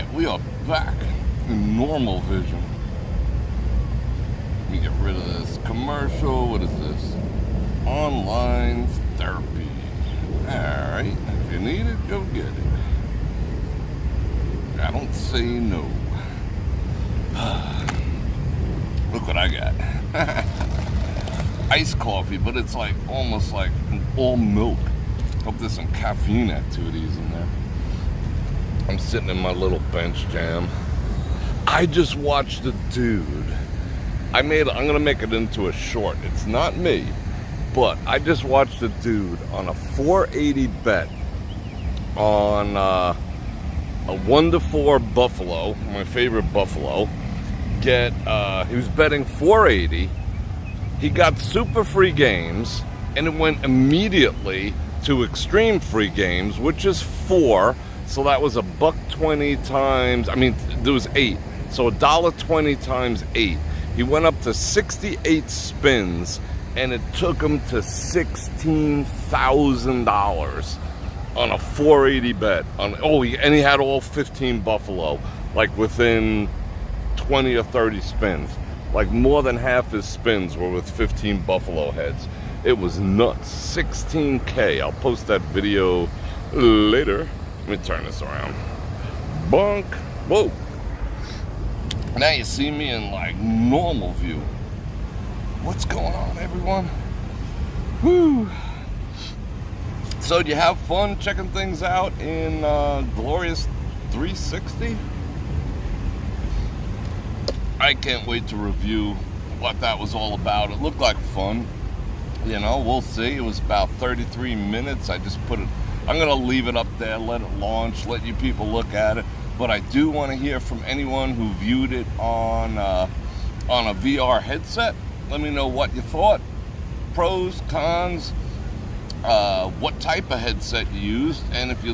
Alright, we are back in normal vision. Let me get rid of this commercial. What is this? Online therapy. Alright, if you need it, go get it. I don't say no. Look what I got. Iced coffee, but it's like almost like all milk. Hope there's some caffeine activities in there. I'm sitting in my little bench jam. I just watched a dude. I'm gonna make it into a short. It's not me, but I just watched a dude on a 480 bet on a 1-4 Buffalo, my favorite Buffalo. He was betting 480. He got super free games, and it went immediately to extreme free games, which is 4. So that was $1.20 times, there was 8. So $1.20 times 8. He went up to 68 spins, and it took him to $16,000 on a 480 bet. And he had all 15 Buffalo, like within 20 or 30 spins. Like more than half his spins were with 15 Buffalo heads. It was nuts. 16K. I'll post that video later. Let me turn this around. Bonk. Whoa. Now you see me in like normal view. What's going on, everyone? Whew. So did you have fun checking things out in Glorious 360? I can't wait to review what that was all about. It looked like fun. You know, we'll see. It was about 33 minutes. I just put it, I'm going to leave it up there, let it launch, let you people look at it. But I do want to hear from anyone who viewed it on a VR headset. Let me know what you thought. Pros, cons, what type of headset you used. And if you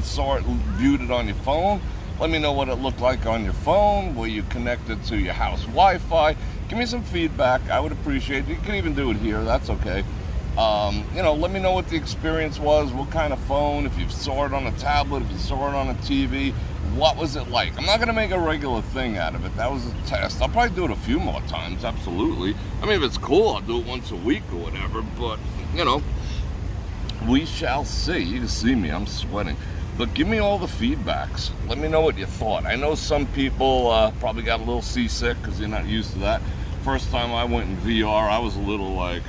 viewed it on your phone, let me know what it looked like on your phone. Were you connected to your house Wi-Fi? Give me some feedback. I would appreciate it. You can even do it here. That's okay. Let me know what the experience was, what kind of phone, if you saw it on a tablet, if you saw it on a TV, what was it like? I'm not going to make a regular thing out of it. That was a test. I'll probably do it a few more times, absolutely. If it's cool, I'll do it once a week or whatever, but, we shall see. You can see me, I'm sweating. But give me all the feedbacks. Let me know what you thought. I know some people probably got a little seasick because you're not used to that. First time I went in VR, I was a little like,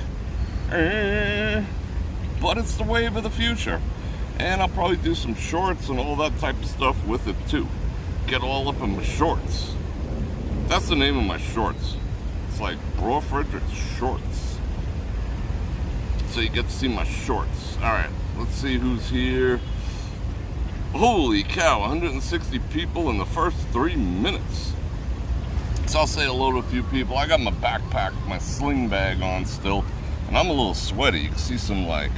but it's the wave of the future. And I'll probably do some shorts and all that type of stuff with it too. Get all up in my shorts. That's the name of my shorts. It's like Bror Fredrik's shorts. So you get to see my shorts. All right, let's see who's here. Holy cow, 160 people in the first 3 minutes. So I'll say hello to a few people. I got my backpack, my sling bag on still, and I'm a little sweaty. You can see some like,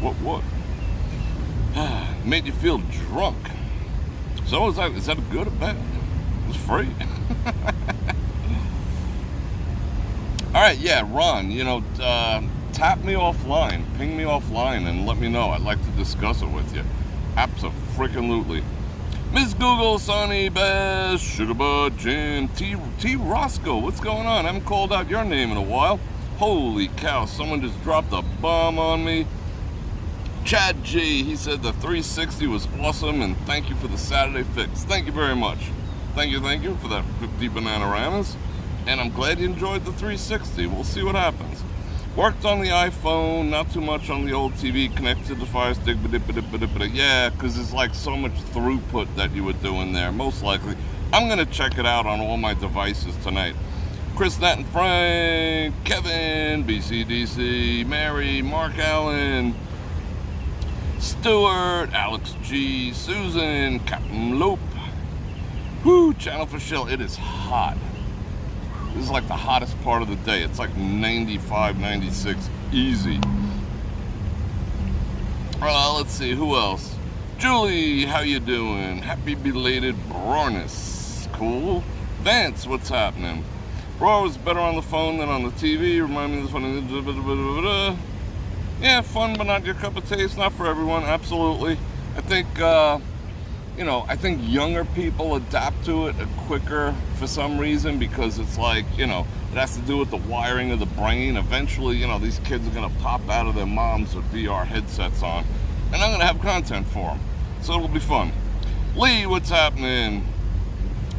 what? Made you feel drunk. So is that a good or bad? It's free. All right, yeah, Ron, tap me offline, ping me offline, and let me know. I'd like to discuss it with you. Abso-freaking-lutely. Miss Google, Sonny, Bass, Sugarbud, Jim, T. Roscoe, what's going on? I haven't called out your name in a while. Holy cow, someone just dropped a bomb on me. Chad G, he said the 360 was awesome, and thank you for the Saturday fix. Thank you very much. Thank you for that 50 Bananaramas. And I'm glad you enjoyed the 360. We'll see what happens. Worked on the iPhone, not too much on the old TV, connected to the Fire Stick, yeah, because it's like so much throughput that you would do in there, most likely. I'm going to check it out on all my devices tonight. Chris, Nat, and Frank, Kevin, BCDC, Mary, Mark Allen, Stuart, Alex G, Susan, Captain Lope. Whoo, Channel for Shell, it is hot. This is like the hottest part of the day. It's like 95, 96, easy. Let's see, who else? Julie, how you doing? Happy belated Brorness. Cool. Vance, what's happening? Bro, was better on the phone than on the TV. Remind me of this one. Yeah, fun, but not your cup of tea. It's not for everyone, absolutely. I think you know, I think younger people adapt to it quicker for some reason, because it's like, you know, it has to do with the wiring of the brain. Eventually, you know, these kids are going to pop out of their moms with VR headsets on, and I'm going to have content for them. So it'll be fun. Lee, what's happening?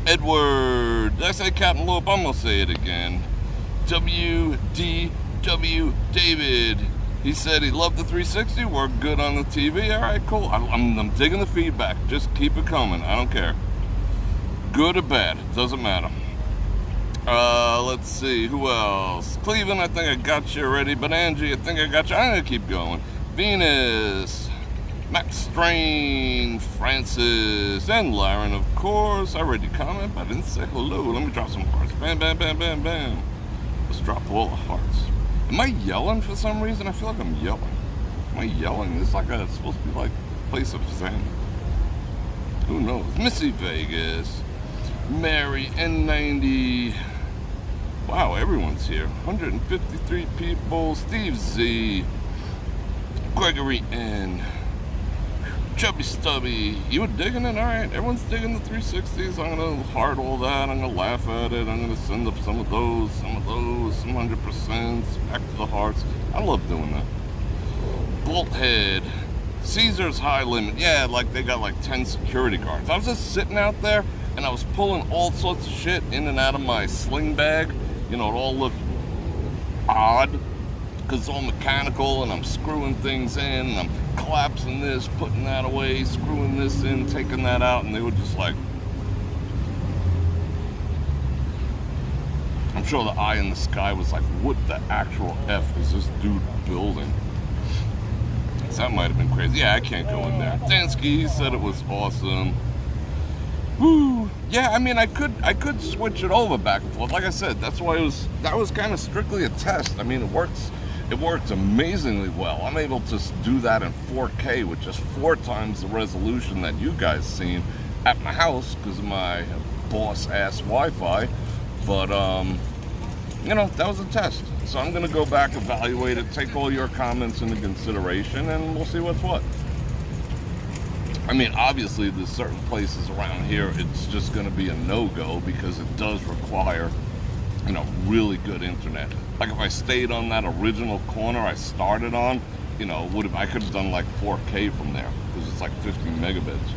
Edward, did I say Captain Lope? I'm going to say it again. WDW David. He said he loved the 360, worked good on the TV. All right, cool. I'm digging the feedback. Just keep it coming. I don't care. Good or bad, doesn't matter. Let's see, who else? Cleveland, I think I got you already. But Angie, I think I got you. I'm going to keep going. Venus, Max Strain, Francis, and Laren, of course. I read your comment, but I didn't say hello. Let me drop some hearts. Bam, bam, bam, bam, bam. Let's drop all the hearts. Am I yelling for some reason? I feel like I'm yelling. Am I yelling? It's like it's supposed to be like a place of zen. Who knows? Missy Vegas, Mary N90. Wow, everyone's here. 153 people. Steve Z, Gregory N, Chubby Stubby. You were digging it? All right. Everyone's digging the 360s. I'm going to heart all that. I'm going to laugh at it. I'm going to send up some 100%, back to the hearts. I love doing that. Bolthead, Caesar's High Limit. Yeah, like they got like 10 security guards. I was just sitting out there and I was pulling all sorts of shit in and out of my sling bag. You know, it all looked odd because it's all mechanical, and I'm screwing things in, and I'm collapsing this, putting that away, screwing this in, taking that out, and they were just like, I'm sure the eye in the sky was like, what the actual F is this dude building? So that might have been crazy. Yeah, I can't go in there. Dansky said it was awesome. Woo! Yeah, I mean, I could switch it over back and forth. Like I said, that's why that was kind of strictly a test. I mean, it works amazingly well. I'm able to do that in 4K, which is 4 times the resolution that you guys seen at my house because of my boss-ass Wi-Fi. But, you know, that was a test. So I'm going to go back, evaluate it, take all your comments into consideration, and we'll see what's what. I mean, obviously, there's certain places around here, it's just going to be a no-go because it does require, you know, really good internet. Like if I stayed on that original corner I started on, you know, I could have done like 4K from there because it's like 50 megabits.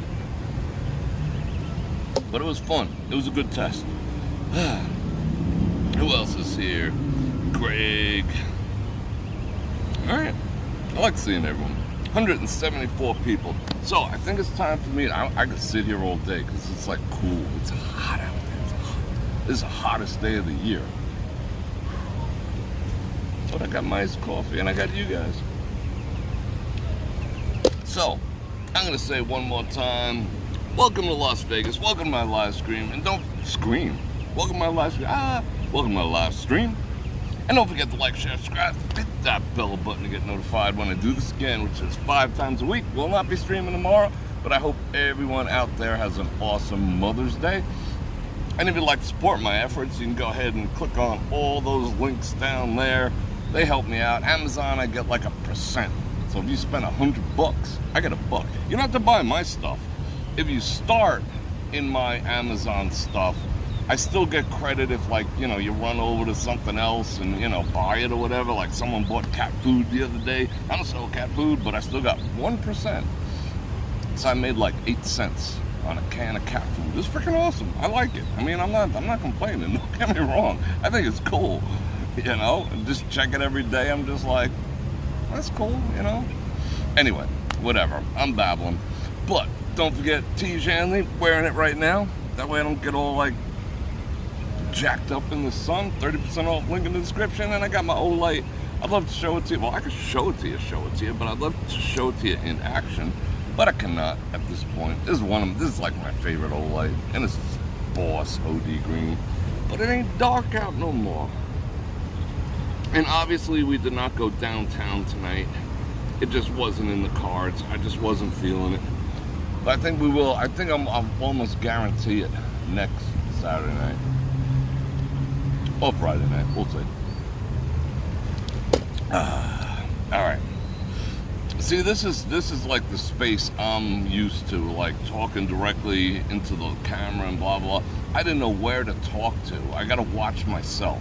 But it was fun. It was a good test. Who else is here? Greg. All right. I like seeing everyone. 174 people. So I think it's time for me. I could sit here all day because it's like cool. It's hot out there. It's hot. This is the hottest day of the year. But I got my iced coffee and I got you guys. So I'm gonna say one more time. Welcome to Las Vegas. Welcome to my live stream. And don't scream. Welcome to my live stream. Welcome to my live stream. And don't forget to like, share, subscribe, hit that bell button to get notified when I do this again, which is 5 times a week. Will not be streaming tomorrow, but I hope everyone out there has an awesome Mother's Day. And if you'd like to support my efforts, you can go ahead and click on all those links down there. They help me out. Amazon, I get like 1%. So if you spend $100, I get $1. You don't have to buy my stuff. If you start in my Amazon stuff, I still get credit if, like, you know, you run over to something else and, you know, buy it or whatever. Like someone bought cat food the other day. I don't sell cat food, but I still got 1%. So I made like 8 cents on a can of cat food. It's freaking awesome. I like it. I mean, I'm not complaining. Don't get me wrong. I think it's cool. You know, just check it every day. I'm just like, that's cool, you know. Anyway, whatever. I'm babbling. But don't forget T. Janley, wearing it right now. That way I don't get all like jacked up in the sun. 30% off, link in the description. And I got my Olight. I'd love to show it to you. Well, I could show it to you, but I'd love to show it to you in action. But I cannot at this point. This is like my favorite Olight, and it's Boss OD green. But it ain't dark out no more. And obviously we did not go downtown tonight. It just wasn't in the cards. I just wasn't feeling it. But I think we will. I think I'll almost guarantee it next Saturday night. Or Friday night. We'll see. All right. See, this is like the space I'm used to, like talking directly into the camera and blah blah. I didn't know where to talk to. I got to watch myself.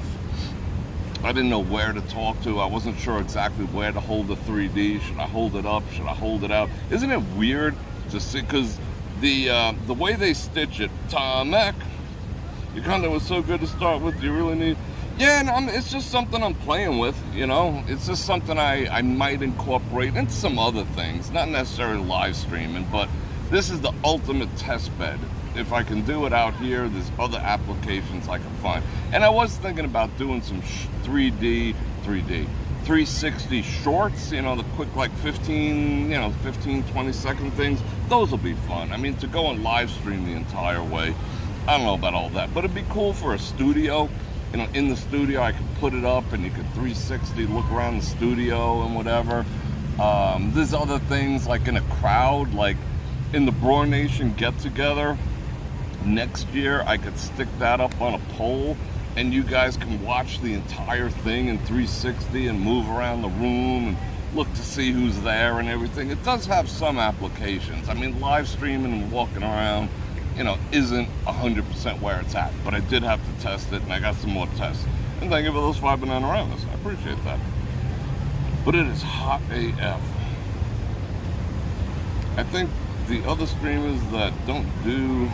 I didn't know where to talk to. I wasn't sure exactly where to hold the 3D. Should I hold it up? Should I hold it out? Isn't it weird to see? Because the way they stitch it, Tomek, your content was so good to start with. Do you really need? Yeah, and it's just something I'm playing with, you know? It's just something I might incorporate into some other things. Not necessarily live streaming, but this is the ultimate test bed. If I can do it out here, there's other applications I can find. And I was thinking about doing some 360 shorts, you know, the quick like 15, 20 second things. Those will be fun. I mean, to go and live stream the entire way, I don't know about all that, but it'd be cool for a studio. You know, in the studio, I could put it up and you could 360 look around the studio and whatever. There's other things like in a crowd, like in the Bror Nation get together next year, I could stick that up on a pole and you guys can watch the entire thing in 360 and move around the room and look to see who's there and everything. It does have some applications. I mean, live streaming and walking around, you know, isn't 100% where it's at, but I did have to test it and I got some more tests. And thank you for those 5 banana rounds. I appreciate that. But it is hot AF. I think the other streamers that don't do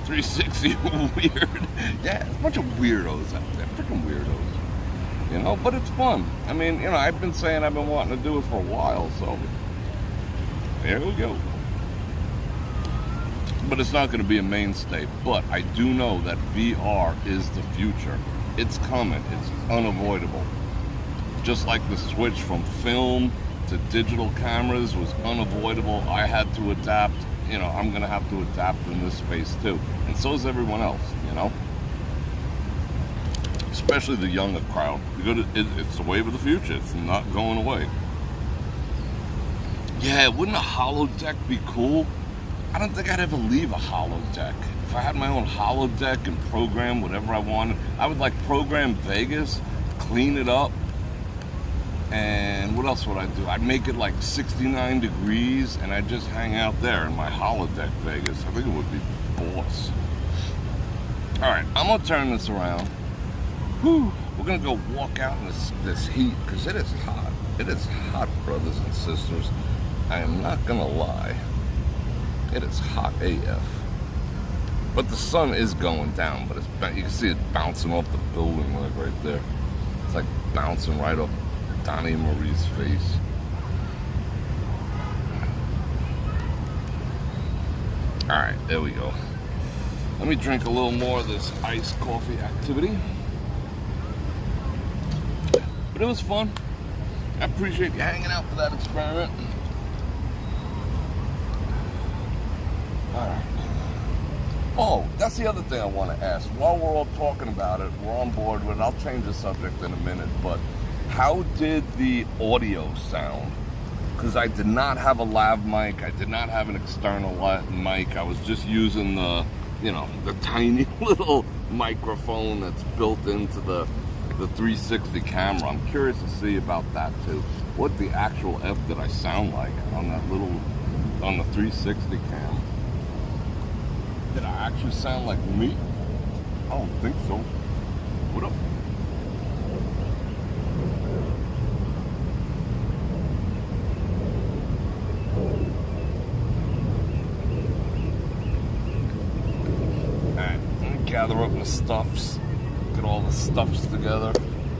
360 are weird. Yeah, there's a bunch of weirdos out there. Freaking weirdos. You know, but it's fun. I mean, you know, I've been saying I've been wanting to do it for a while, so there we go. But it's not going to be a mainstay. But I do know that VR is the future. It's coming. It's unavoidable. Just like the switch from film to digital cameras was unavoidable. I had to adapt. You know, I'm going to have to adapt in this space too. And so is everyone else, you know? Especially the younger crowd. It's the wave of the future. It's not going away. Yeah, wouldn't a holodeck be cool? I don't think I'd ever leave a holodeck. If I had my own holodeck and program whatever I wanted, I would like program Vegas, clean it up, and what else would I do? I'd make it like 69 degrees and I'd just hang out there in my holodeck Vegas. I think it would be boss. Alright, I'm gonna turn this around. Whew, we're gonna go walk out in this heat because it is hot. It is hot, brothers and sisters. I am not gonna lie. It is hot AF. But the sun is going down, but you can see it bouncing off the building like right there. It's like bouncing right off Donnie Marie's face. Alright, there we go. Let me drink a little more of this iced coffee activity. But it was fun. I appreciate you hanging out for that experiment. Alright. Oh, that's the other thing I want to ask. While we're all talking about it, we're on board with it. I'll change the subject in a minute, but how did the audio sound? Because I did not have a lav mic. I did not have an external mic. I was just using the, you know, the tiny little microphone that's built into the 360 camera. I'm curious to see about that too. What the actual F did I sound like on that little, on the 360 cam? Did I actually sound like me? I don't think so. What up? Alright, let me gather up my stuffs. Get all the stuffs together.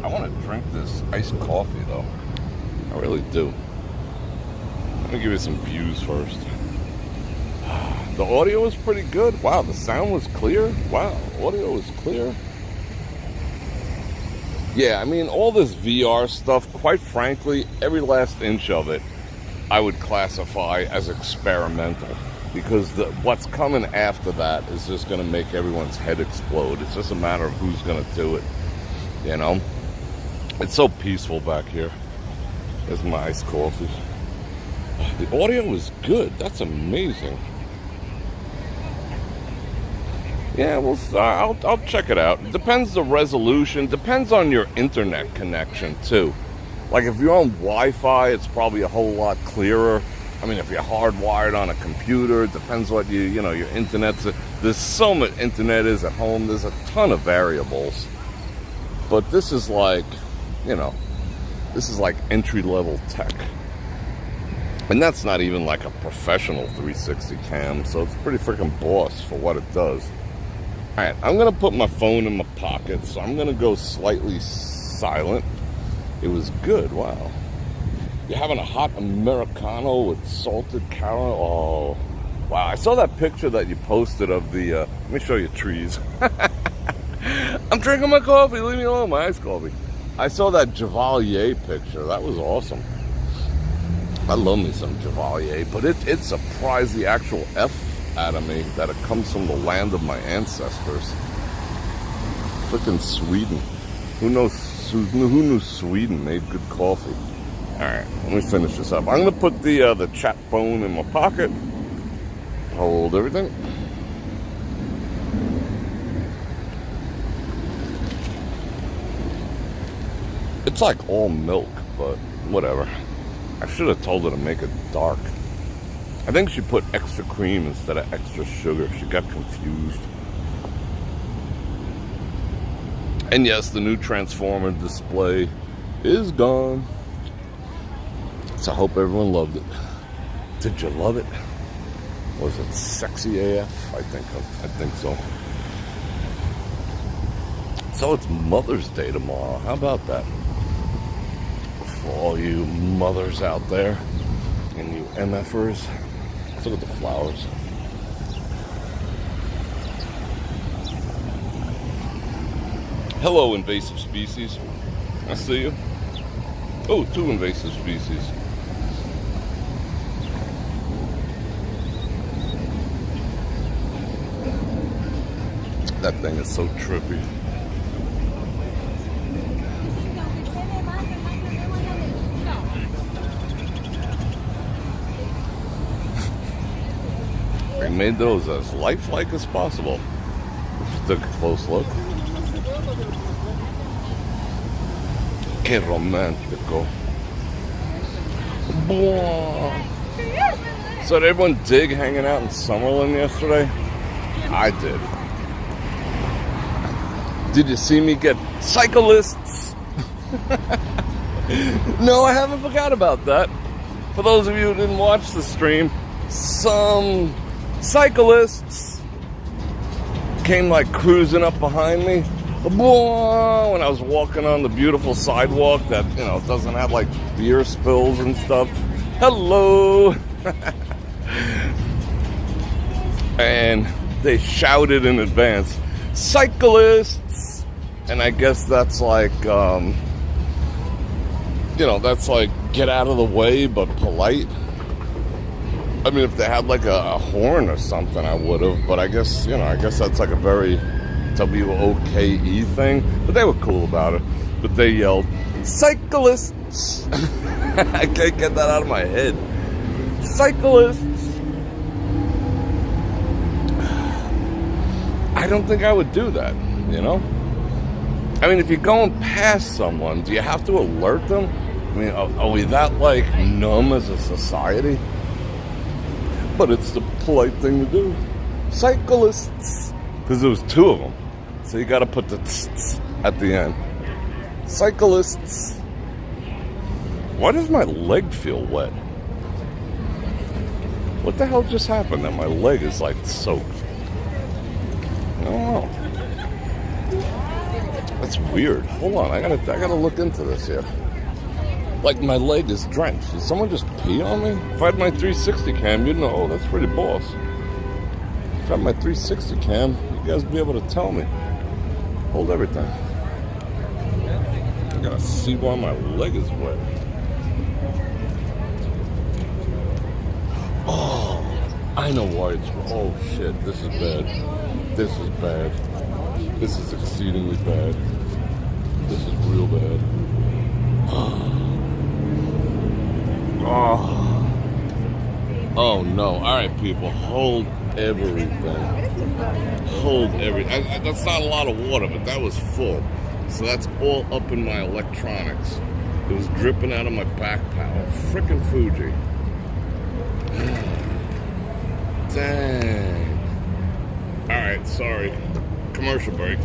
I want to drink this iced coffee though. I really do. Let me give you some views first. The audio was pretty good. Wow, the sound was clear. Wow, audio was clear. Yeah, I mean, all this VR stuff, quite frankly, every last inch of it, I would classify as experimental. Because what's coming after that is just going to make everyone's head explode. It's just a matter of who's going to do it, you know? It's so peaceful back here. There's my iced coffee. The audio is good. That's amazing. Yeah, well, I'll check it out. Depends the resolution. Depends on your internet connection, too. Like if you're on Wi-Fi, it's probably a whole lot clearer. I mean, if you're hardwired on a computer, it depends what you know, your internet's. There's so much internet is at home. There's a ton of variables. But this is like, you know, this is like entry-level tech. And that's not even like a professional 360 cam, so it's pretty freaking boss for what it does. All right, I'm gonna put my phone in my pocket, so I'm gonna go slightly silent. It was good, wow. You're having a hot Americano with salted caramel. Oh, wow. I saw that picture that you posted of the, let me show you trees. I'm drinking my coffee, leave me alone, my iced coffee. I saw that Javalier picture, that was awesome. I love me some Javalier, but it surprised the actual F out of me that it comes from the land of my ancestors. Freaking Sweden. Who knew Sweden made good coffee? Alright, let me finish this up. I'm going to put the chat phone in my pocket. Hold everything. It's like all milk, but whatever. I should have told her to make it dark. I think she put extra cream instead of extra sugar. She got confused. And yes, the new Transformer display is gone. So I hope everyone loved it. Did you love it? Was it sexy AF? I think so. So it's Mother's Day tomorrow. How about that? For all you mothers out there and you MFers, let's look at the flowers. Hello, invasive species. I see you. Oh, 2 invasive species. That thing is so trippy. They made those as lifelike as possible. Just took a close look. Que romantico. So did everyone dig hanging out in Summerlin yesterday? I did. Did you see me get cyclists? No, I haven't forgot about that. For those of you who didn't watch the stream, some cyclists came like cruising up behind me when I was walking on the beautiful sidewalk that, you know, doesn't have like beer spills and stuff. Hello. And they shouted in advance, cyclists. And I guess that's like, you know, that's like get out of the way, but polite. I mean, if they had like a horn or something, I would have. But I guess, you know, I guess that's like a very W-O-K-E thing. But they were cool about it. But they yelled, cyclists. I can't get that out of my head. Cyclists. I don't think I would do that, you know? I mean, if you're going past someone, do you have to alert them? I mean, are we that, like, numb as a society? But it's the polite thing to do. Cyclists. Because there was 2 of them. So you got to put the tss at the end. Cyclists. Why does my leg feel wet? What the hell just happened that my leg is, like, soaked? I don't know. That's weird. Hold on, I gotta look into this here. Like my leg is drenched. Did someone just pee on me? If I had my 360 cam, you'd know. Oh, that's pretty boss. If I had my 360 cam, you guys would be able to tell me. Hold everything. I gotta see why my leg is wet. Oh, I know why it's. Oh shit, this is bad. This is bad. This is exceedingly bad. This is real bad. Oh no. Alright, people. Hold everything. Hold everything. That's not a lot of water, but that was full. So that's all up in my electronics. It was dripping out of my back paddle. Frickin' Fuji. Dang. Alright, sorry. Commercial break.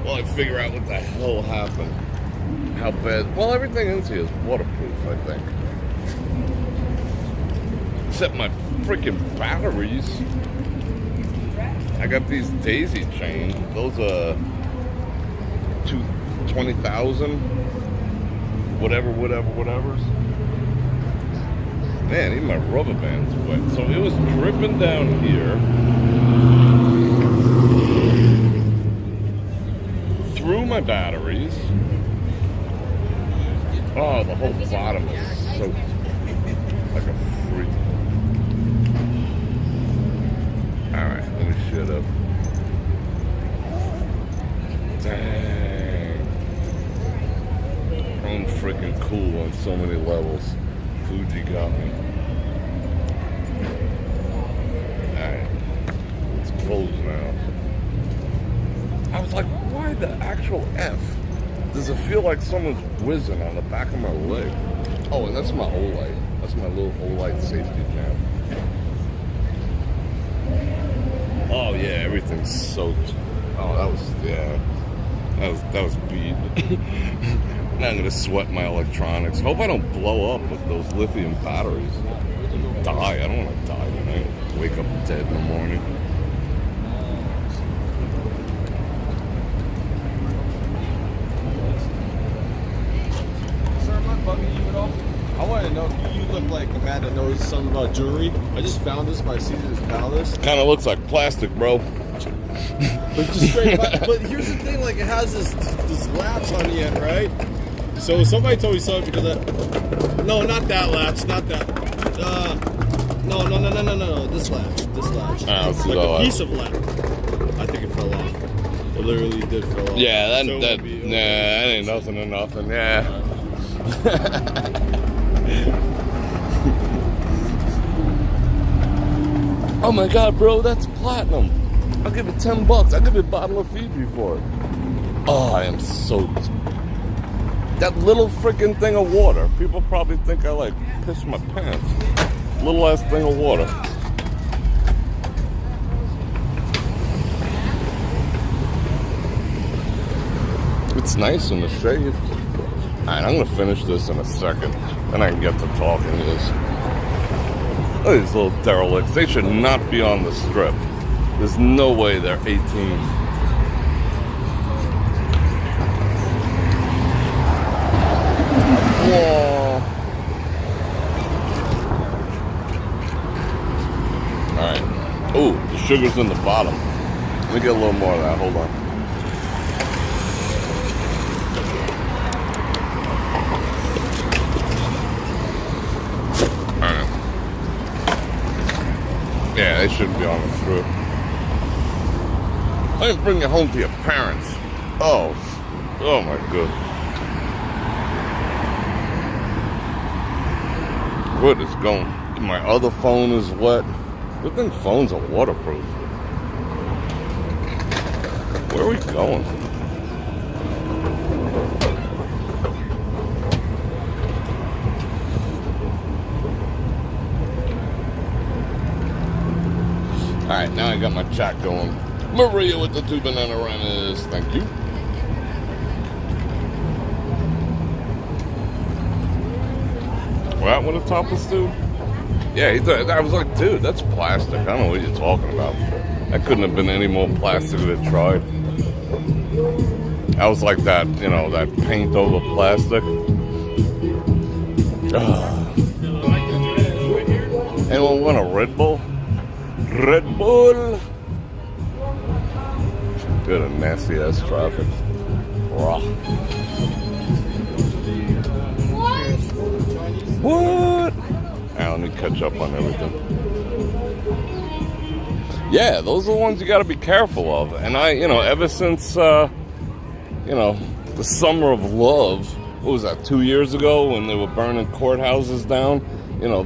Well, I figure out what the hell happened. How bad. Well, everything in here is waterproof, I think. Except my freaking batteries. I got these daisy chains. Those are 20,000. Whatever's. Man, even my rubber band's wet. So it was dripping down here. Through my batteries. Oh, the whole bottom is soaked like a freak. Alright, let me shut up. Dang. I'm freaking cool on so many levels. Fuji got me. Alright. It's closed now. I was like, why the actual F? Does it feel like someone's whizzing on the back of my leg? Oh, and that's my Olight. That's my little Olight safety jam. Oh yeah, everything's soaked. Oh, that was beat. Now I'm gonna sweat my electronics. Hope I don't blow up with those lithium batteries. Die. I don't want to die tonight. Wake up dead in the morning. I want to know if you look like a man that knows something about jewelry. I just found this by Caesar's Palace. Kind of looks like plastic, bro. But just straight. But here's the thing: like it has this latch on the end, right? So somebody told me something because no, not that latch, not that. No. This latch. Oh, It's like a piece of latch. I think it fell off. It literally did fall off. Yeah, that ain't nothing to nothing. Yeah. Oh my god, bro, that's platinum. I'll give it $10. I'll give you a bottle of Fiji for it. Oh, I am soaked. That little freaking thing of water. People probably think I like piss my pants. Little ass thing of water. It's nice in the shade. Alright, I'm gonna finish this in a second. Then I can get to talking to this. Look at these little derelicts. They should not be on the strip. There's no way they're 18. Whoa. Alright. Ooh, the sugar's in the bottom. Let me get a little more of that. Hold on. Yeah, they shouldn't be on the strip. I didn't bring it home to your parents. Oh my god. What is going? My other phone is wet. Good thing phones are waterproof. Where are we going? Alright, now I got my chat going. Maria with the 2 banana runners. Thank you. What the top was, dude? Yeah, I was like, dude, that's plastic. I don't know what you're talking about. That couldn't have been any more plastic if it tried. I was like that, you know, that paint over plastic. Anyone want a Red Bull? Red Bull. Good, a nasty ass traffic. Raw. What? Now let me catch up on everything. Yeah, those are the ones you got to be careful of. And ever since the summer of love, what was that? 2 years ago when they were burning courthouses down.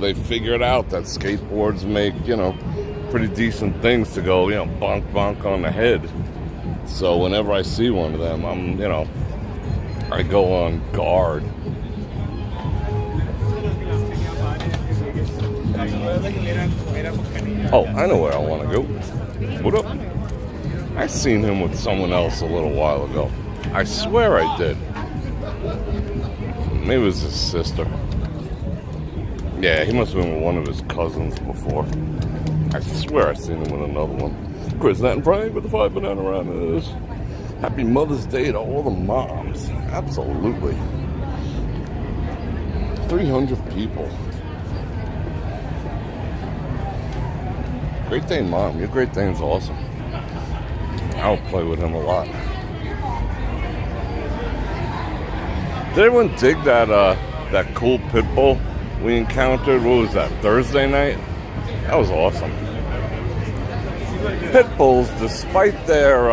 They figured out that skateboards make pretty decent things to go, bonk bonk on the head. So whenever I see one of them, I'm I go on guard. Oh, I know where I want to go. What up? I seen him with someone else a little while ago. I swear I did. Maybe it was his sister. Yeah, he must have been with one of his cousins before. I swear I seen him with another one. Chris, Nat, and Brian with the 5 banana runners. Happy Mother's Day to all the moms. Absolutely. 300 people. Great Dane mom. Your Great Dane's awesome. I'll play with him a lot. Did everyone dig that cool pit bull we encountered? What was that, Thursday night? That was awesome. Pit bulls, despite their,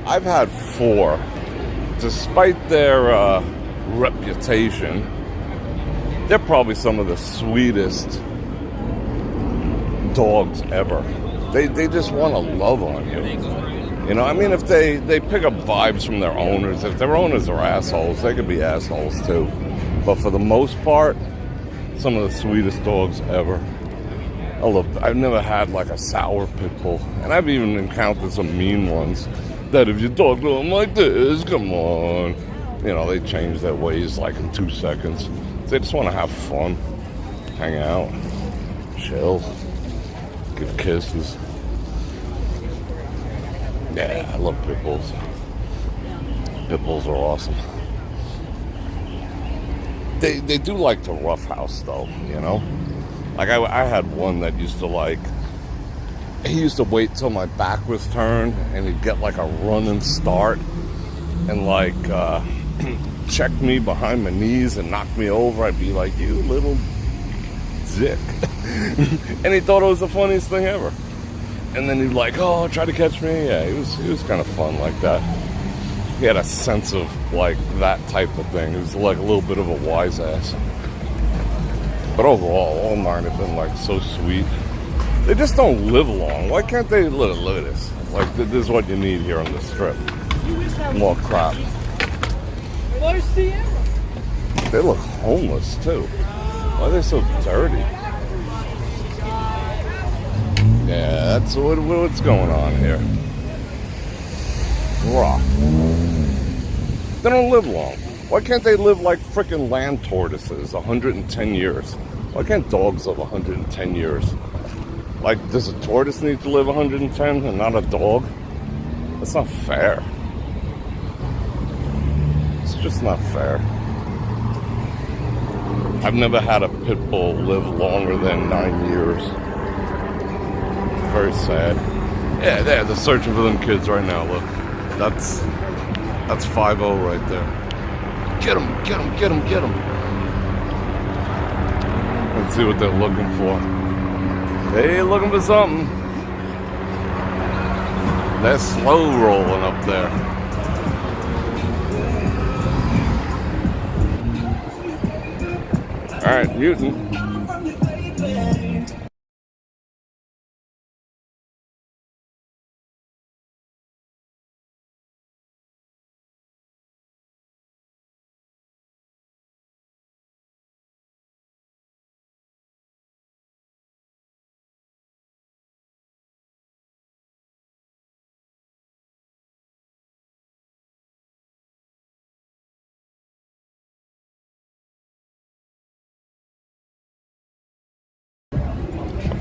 I've had 4. Despite their reputation, they're probably some of the sweetest dogs ever. They just want to love on you. You know, I mean, if they pick up vibes from their owners, if their owners are assholes, they could be assholes too. But for the most part, some of the sweetest dogs ever. I've never had like a sour pit bull, and I've even encountered some mean ones that if you talk to them like this, come on, you know, they change their ways like in 2 seconds. They just want to have fun, hang out, chill, give kisses. Yeah, I love pit bulls. Pit bulls are awesome. They do like to roughhouse though, you know? Like I had one that used to he used to wait till my back was turned and he'd get like a running start and like check me behind my knees and knock me over. I'd be like, you little dick. And he thought it was the funniest thing ever. And then he'd like, oh, try to catch me. Yeah, he was kind of fun like that. He had a sense of like that type of thing. He was like a little bit of a wise ass. But overall, all 9 have been like so sweet. They just don't live long. Why can't they look at this? Like this is what you need here on the strip. More crap. They look homeless too. Why are they so dirty? Yeah, that's what's going on here. Rough. They don't live long. Why can't they live like freaking land tortoises, 110 years? Why can't dogs live 110 years? Like, does a tortoise need to live 110 and not a dog? That's not fair. It's just not fair. I've never had a pit bull live longer than 9 years. Very sad. Yeah, they're searching for them kids right now. Look, that's 5-0 right there. Get them, get them, get them, get them. Let's see what they're looking for. They looking for something. They're slow rolling up there. All right, mutant.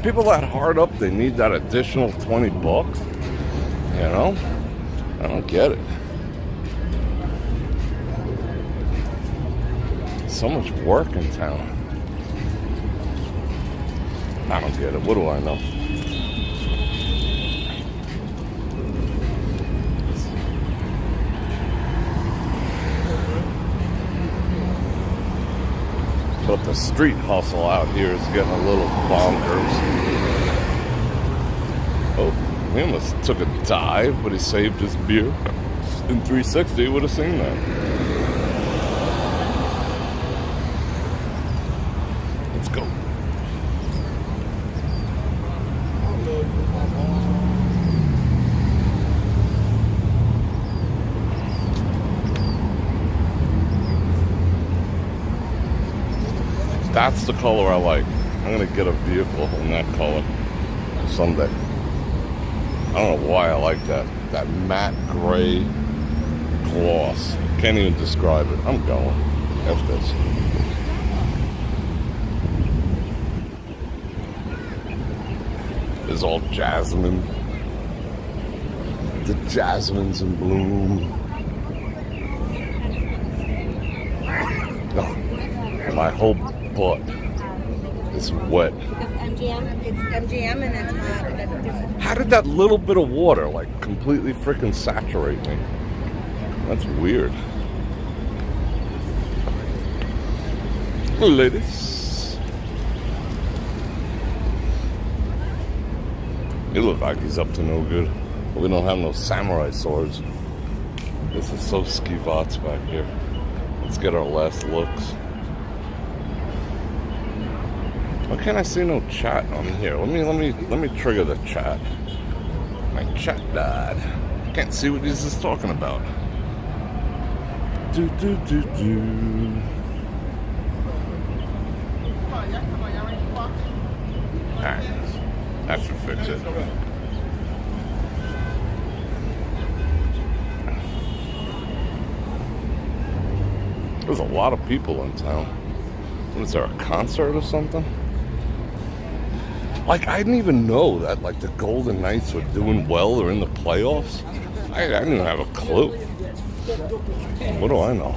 People that hard up, they need that additional $20. You know? I don't get it. So much work in town. I don't get it. What do I know? But the street hustle out here is getting a little bonkers. Oh, he almost took a dive, but he saved his beer. In 360, would have seen that. Let's go. That's the color I like. I'm gonna get a vehicle in that color someday. I don't know why I like that. That matte gray gloss. Can't even describe it. I'm going. F this. It's all jasmine. The jasmine's in bloom. Oh, my whole butt is wet. It's MGM and it's hot. How did that little bit of water like completely freaking saturate me? That's weird. Ladies. He look like he's up to no good. But we don't have no samurai swords. This is so ski-vots back here. Let's get our last looks. Why can't I see no chat on here? Let me trigger the chat. My chat died. Can't see what this is talking about. Alright. That should fix it. There's a lot of people in town. Is there a concert or something? Like, I didn't even know that, like, the Golden Knights were doing well or in the playoffs. I didn't even have a clue. What do I know?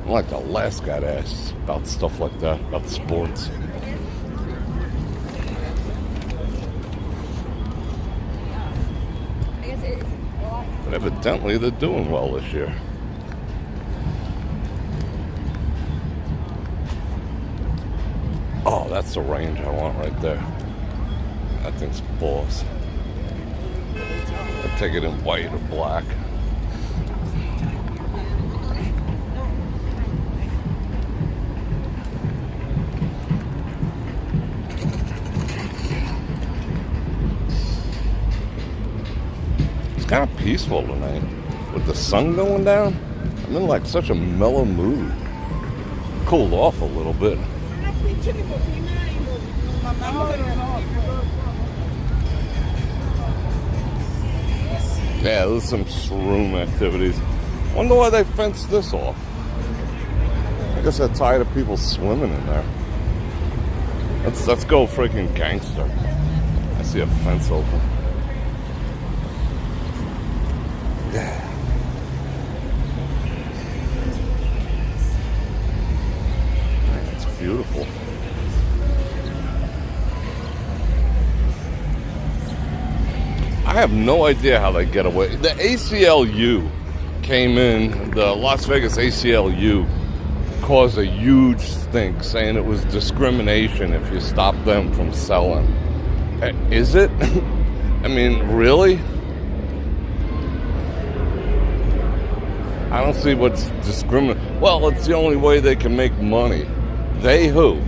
I'm like the last guy to ask about stuff like that, about sports. But evidently, they're doing well this year. Oh, that's the range I want right there. That thing's boss. I'll take it in white or black. It's kind of peaceful tonight. With the sun going down, I'm in like such a mellow mood. Cooled off a little bit. Yeah, there's some shroom activities. Wonder why they fenced this off. I guess they're tired of people swimming in there. Let's go freaking gangster. I see a fence open. Yeah. Man, it's beautiful. I have no idea how they get away. The ACLU came in, the Las Vegas ACLU caused a huge stink saying it was discrimination if you stop them from selling. Is it? I mean, really? I don't see what's discriminatory. Well, it's the only way they can make money. They who?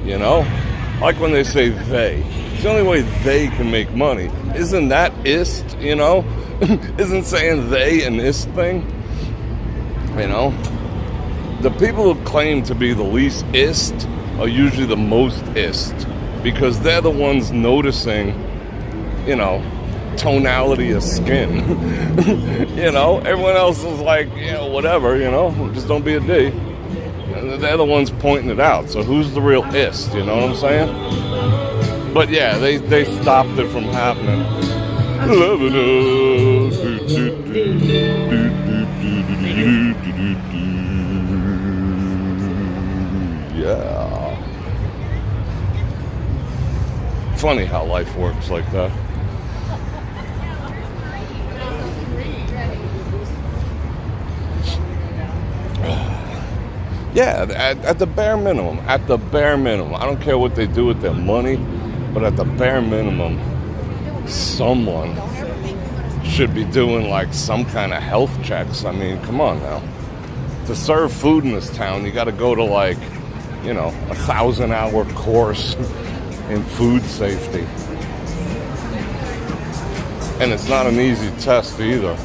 You know? Like when they say they. It's the only way they can make money. Isn't that ist, you know? Isn't saying they an ist thing? You know? The people who claim to be the least ist are usually the most ist. Because they're the ones noticing, you know, tonality of skin. You know? Everyone else is like, you know, whatever, you know? Just don't be a D. They're the ones pointing it out. So who's the real ist, you know what I'm saying? But yeah, they stopped it from happening. Yeah. Funny how life works like that. Yeah, at the bare minimum. At the bare minimum. I don't care what they do with their money. But at the bare minimum, someone should be doing like some kind of health checks. I mean, come on now. To serve food in this town, you got to go to like, you know, 1,000-hour course in food safety. And it's not an easy test either.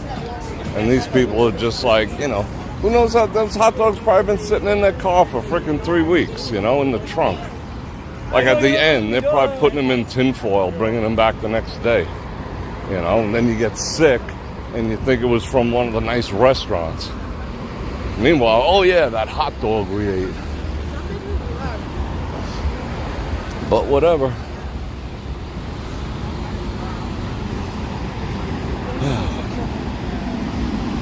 And these people are just like, you know, Who knows how those hot dogs probably been sitting in that car for freaking 3 weeks, you know, in the trunk. Like at the end, they're probably putting them in tinfoil, bringing them back the next day. You know, and then you get sick and you think it was from one of the nice restaurants. Meanwhile, oh yeah, that hot dog we ate. But whatever.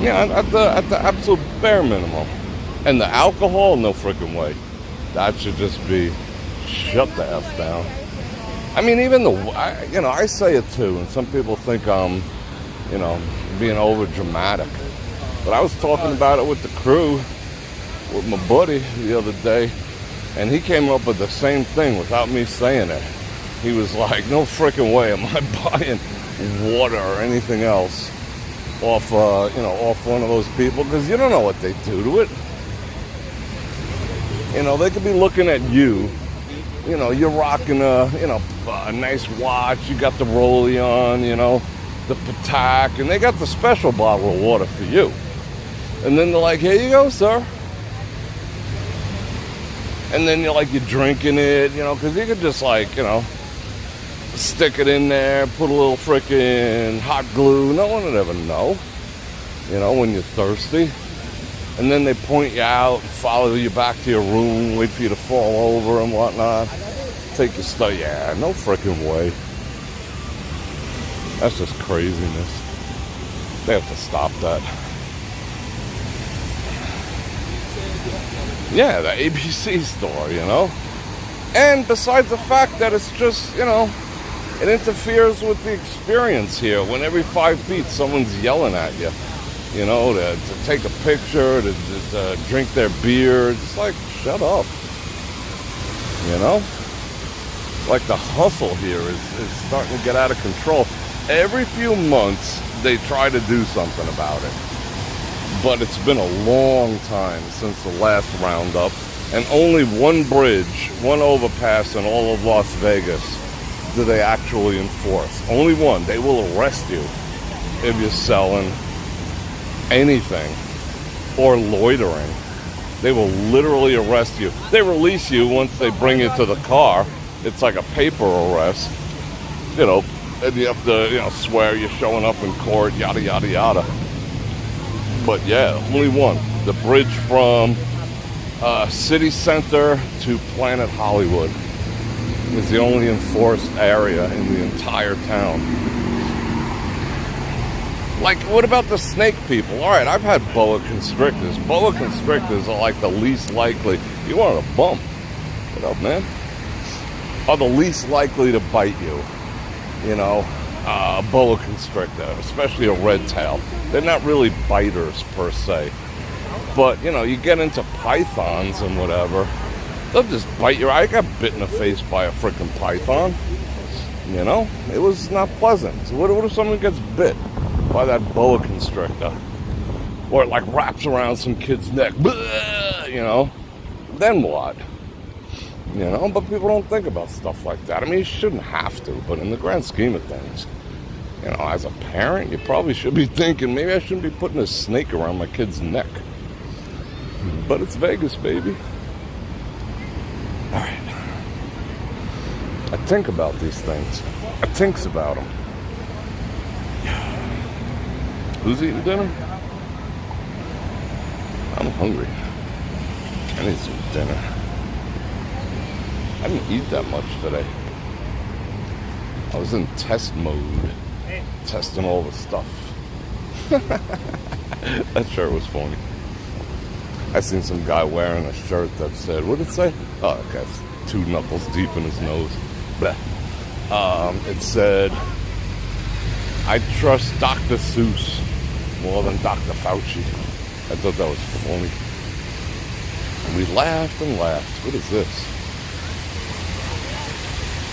Yeah, at the absolute bare minimum. And the alcohol, no freaking way. That should just be shut the F down. I mean, even I say it too, and some people think I'm, being over dramatic. But I was talking about it with the crew, with my buddy the other day, and he came up with the same thing without me saying it. He was like, no freaking way am I buying water or anything else off one of those people, because you don't know what they do to it. They could be looking at you. You're rocking a nice watch. You got the rollie on, the Patak, and they got the special bottle of water for you. And then they're like, here you go, sir. And then you're drinking it, because you could just stick it in there, put a little freaking hot glue. No one would ever know, when you're thirsty. And then they point you out and follow you back to your room, wait for you to fall over and whatnot. Take your stuff. Yeah, no freaking way. That's just craziness. They have to stop that. Yeah, the ABC store, And besides the fact that it's just, it interferes with the experience here when every 5 feet someone's yelling at you. To take a picture, to drink their beer. It's like, shut up. Like the hustle here is starting to get out of control. Every few months, they try to do something about it. But it's been a long time since the last roundup. And only one bridge, one overpass in all of Las Vegas do they actually enforce. Only one. They will arrest you if you're selling anything or loitering. They will literally arrest you. They release you once they bring you to the car. It's like a paper arrest, and you have to, swear you're showing up in court, yada, yada, yada. But yeah, only one. The bridge from City Center to Planet Hollywood is the only enforced area in the entire town. Like, what about the snake people? All right, I've had boa constrictors. Boa constrictors are like the least likely. You want a bump? What up, man? Are the least likely to bite you. A boa constrictor, especially a red tail. They're not really biters per se. But, you get into pythons and whatever. They'll just bite your eye. I got bit in the face by a freaking python. It was not pleasant. So what if someone gets bit by that boa constrictor? Or it wraps around some kid's neck. Then what? But people don't think about stuff like that. I mean, you shouldn't have to, but in the grand scheme of things, as a parent, you probably should be thinking, maybe I shouldn't be putting a snake around my kid's neck. But it's Vegas, baby. All right. I think about these things. I thinks about them. Who's eating dinner? I'm hungry. I need some dinner. I didn't eat that much today. I was in test mode. Testing all the stuff. That shirt was funny. I seen some guy wearing a shirt that said, what did it say? Oh, okay, it's 2 knuckles deep in his nose. Blah. It said, I trust Dr. Seuss more than Dr. Fauci. I thought that was funny. And we laughed and laughed. What is this?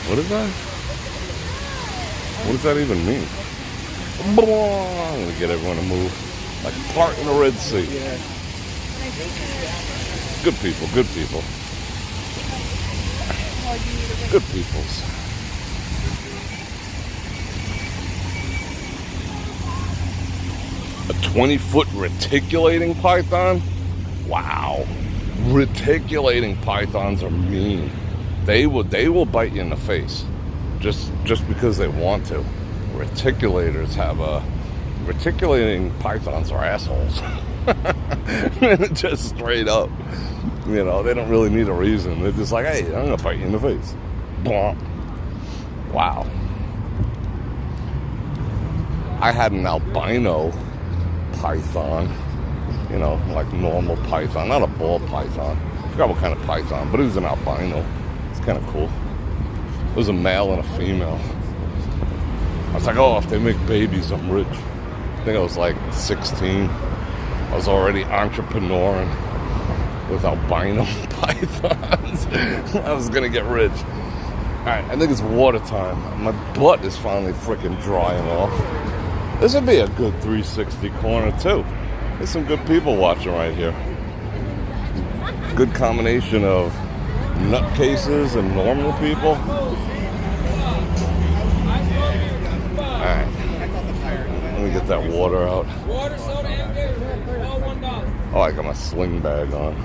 What is that? What does that even mean? I'm going to get everyone to move. Like part in the Red Sea. Good people, good people. Good peoples. A 20-foot reticulating python? Wow. Reticulating pythons are mean. They will bite you in the face just because they want to. Reticulating pythons are assholes. Just straight up. You know, they don't really need a reason. They're just like, hey, I'm gonna bite you in the face. Blah. Wow. I had an albino python, you know, like normal python, not a ball python. I forgot what kind of python, but it was an albino. It's kind of cool. It was a male and a female. I was like, oh, if they make babies, I'm rich. I think I was like 16. I was already entrepreneuring with albino pythons. I was gonna get rich. All right, I think it's water time. My butt is finally freaking drying off. This would be a good 360 corner too. There's some good people watching right here. Good combination of nutcases and normal people. Alright. Let me get that water out. Oh, I got my sling bag on.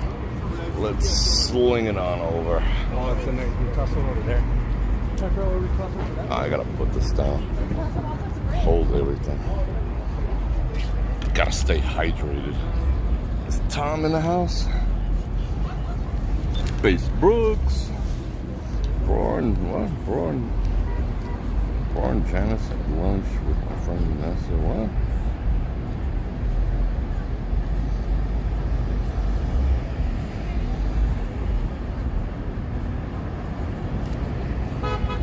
Let's sling it on over. Oh, it's in there. You toss it over there. I gotta put this down. Hold everything. Gotta stay hydrated. Is Tom in the house? Base Brooks. Bror and Janice had lunch with my friend Vanessa. What?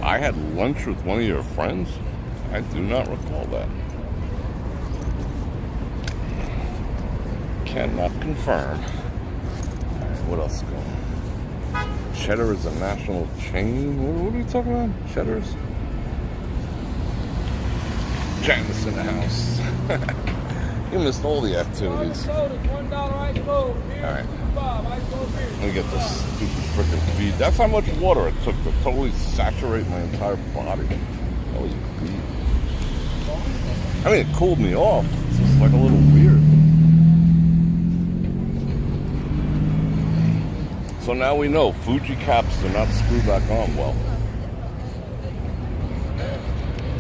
I had lunch with one of your friends? I do not recall that. Cannot confirm. Alright, what else is going on? Cheddar is a national chain? What are you talking about? Cheddar's? Janice in the house. You missed all the activities. Alright. Let me get this stupid freaking feed. That's how much water it took to totally saturate my entire body. That was beat. I mean, it cooled me off. It's just like a little weird. So now we know Fuji caps do not screw back on well.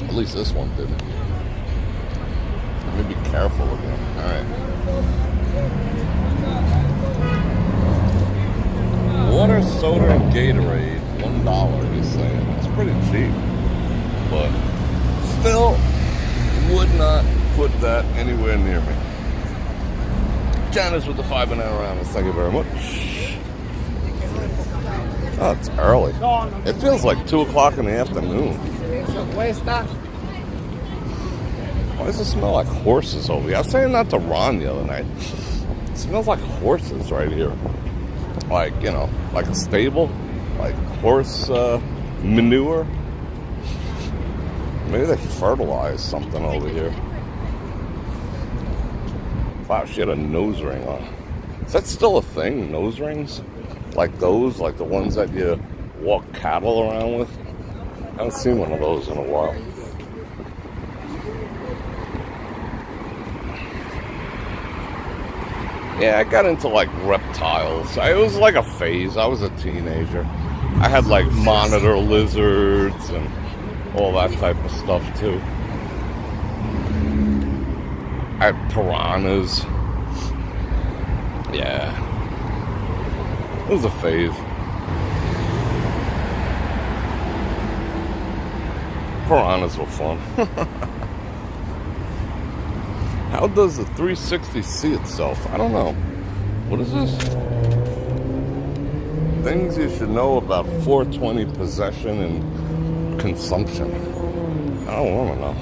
At least this one didn't. Let me be careful again. Alright. Water, soda, and Gatorade, $1, he's saying. It's pretty cheap. But still would not put that anywhere near me. Janice with the 5 banana rounds. Thank you very much. Oh, it's early. It feels like 2 o'clock in the afternoon. Why does it smell like horses over here? I was saying that to Ron the other night. It smells like horses right here. Like, you know, like a stable. Like horse manure. Maybe they fertilize something over here. Wow, she had a nose ring on. Is that still a thing, nose rings? Like those, like the ones that you walk cattle around with? I haven't seen one of those in a while. Yeah, I got into like reptiles. It was like a phase. I was a teenager. I had like monitor lizards and all that type of stuff too. I had piranhas. Yeah. It was a phase. Piranhas were fun. How does the 360 see itself? I don't know. What is this? Things you should know about 420 possession and consumption. I don't want to know.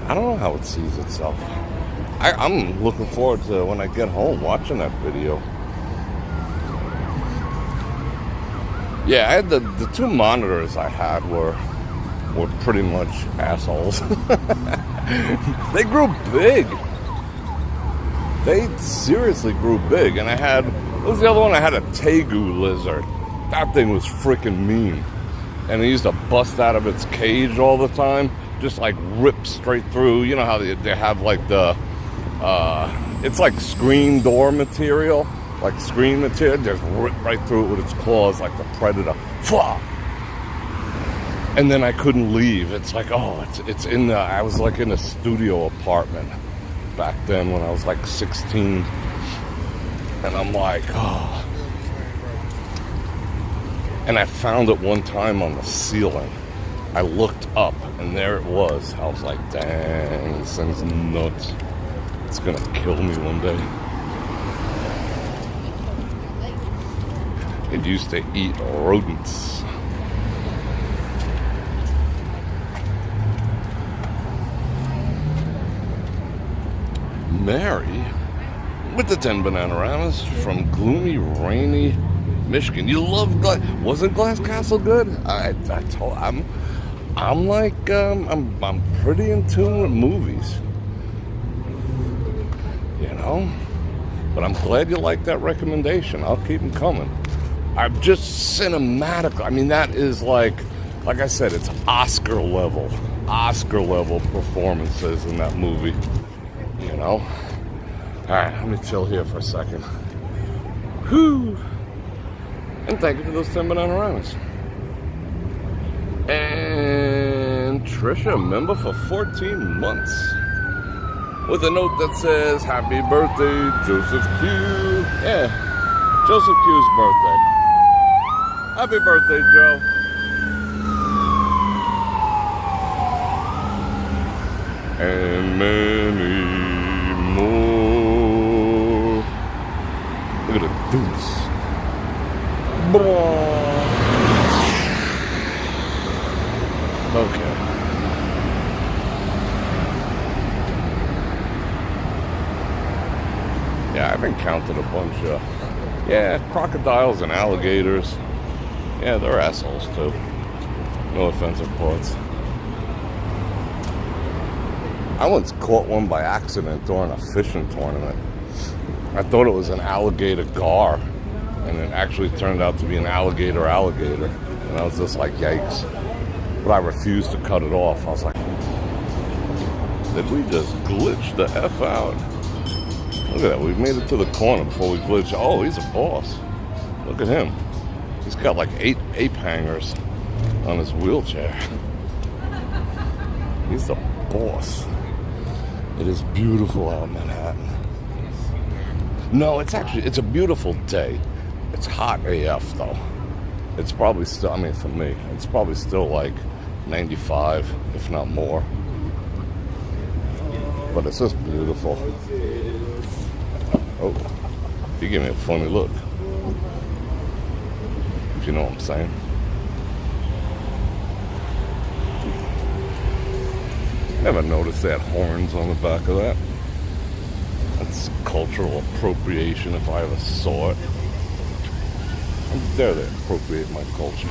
I don't know how it sees itself. I'm looking forward to when I get home watching that video. Yeah, I had the 2 monitors I had were pretty much assholes. They grew big. They seriously grew big. And I had, what was the other one? I had a tegu lizard. That thing was freaking mean. And it used to bust out of its cage all the time. Just like rip straight through. You know how they have like the it's like screen door material, like screen material. Just ripped right through it with its claws, like the predator. Fwah! And then I couldn't leave. It's like, oh, it's in the. I was like in a studio apartment back then when I was like 16, and I'm like, oh. And I found it one time on the ceiling. I looked up, and there it was. I was like, dang, this thing's nuts. It's gonna kill me one day. It used to eat rodents. Mary with the 10 Banananas from gloomy, rainy Michigan. You love wasn't Glass Castle good? I'm pretty in tune with movies, you know. But I'm glad you like that recommendation. I'll keep them coming. I'm just cinematic. I mean, that is like I said, it's Oscar level performances in that movie. You know? Alright, let me chill here for a second. Whew! And thank you for those 10 Banananas. And Trisha, member for 14 months. With a note that says, happy birthday, Joseph Q. Yeah, Joseph Q's birthday. Happy birthday, Joe. And many more. Look at the deuce. Okay. Yeah, I've encountered a bunch of, crocodiles and alligators. Yeah, they're assholes too. No offensive parts. I once caught one by accident during a fishing tournament. I thought it was an alligator gar, and it actually turned out to be an alligator. And I was just like, yikes. But I refused to cut it off. I was like, did we just glitch the F out? Look at that, we made it to the corner before we glitched. Oh, he's a boss. Look at him. He's got like 8 ape hangers on his wheelchair. He's the boss. It is beautiful out in Manhattan. No, it's a beautiful day. It's hot AF though. It's probably still, for me, it's probably still like 95, if not more. But it's just beautiful. Oh, you gave me a funny look. If you know what I'm saying. Never noticed they had horns on the back of that. That's cultural appropriation if I ever saw it. How dare they appropriate my culture?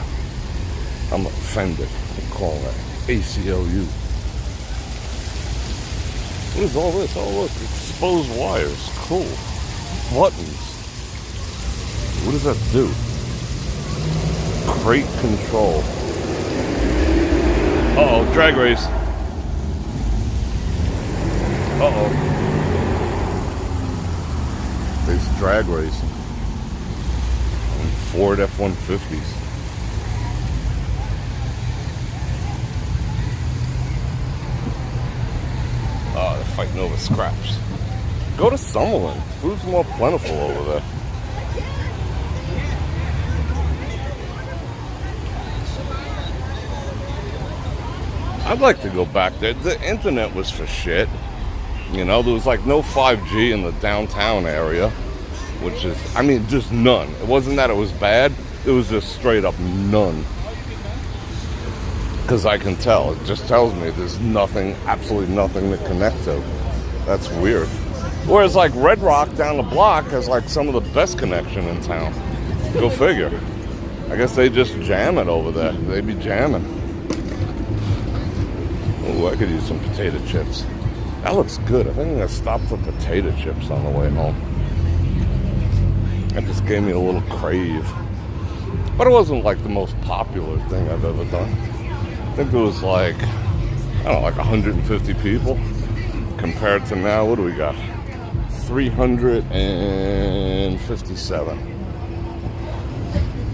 I'm offended. They call that ACLU. What is all this? Oh look, exposed wires. Cool. Buttons. What does that do? Crate control. Uh-oh, drag race. Uh-oh. There's drag racing. And Ford F-150s. Oh, they're fighting over scraps. Go to Summerlin. Food's more plentiful over there. I'd like to go back there. The internet was for shit. You know, there was like no 5G in the downtown area, which is, just none. It wasn't that it was bad. It was just straight up none. Because I can tell. It just tells me there's nothing, absolutely nothing to connect to. That's weird. Whereas like Red Rock down the block has like some of the best connection in town. Go figure. I guess they just jam it over there. They be jamming. Oh, I could use some potato chips. That looks good. I think I'm going to stop for potato chips on the way home. That just gave me a little crave. But it wasn't like the most popular thing I've ever done. I think there was like, like 150 people. Compared to now, what do we got? 357.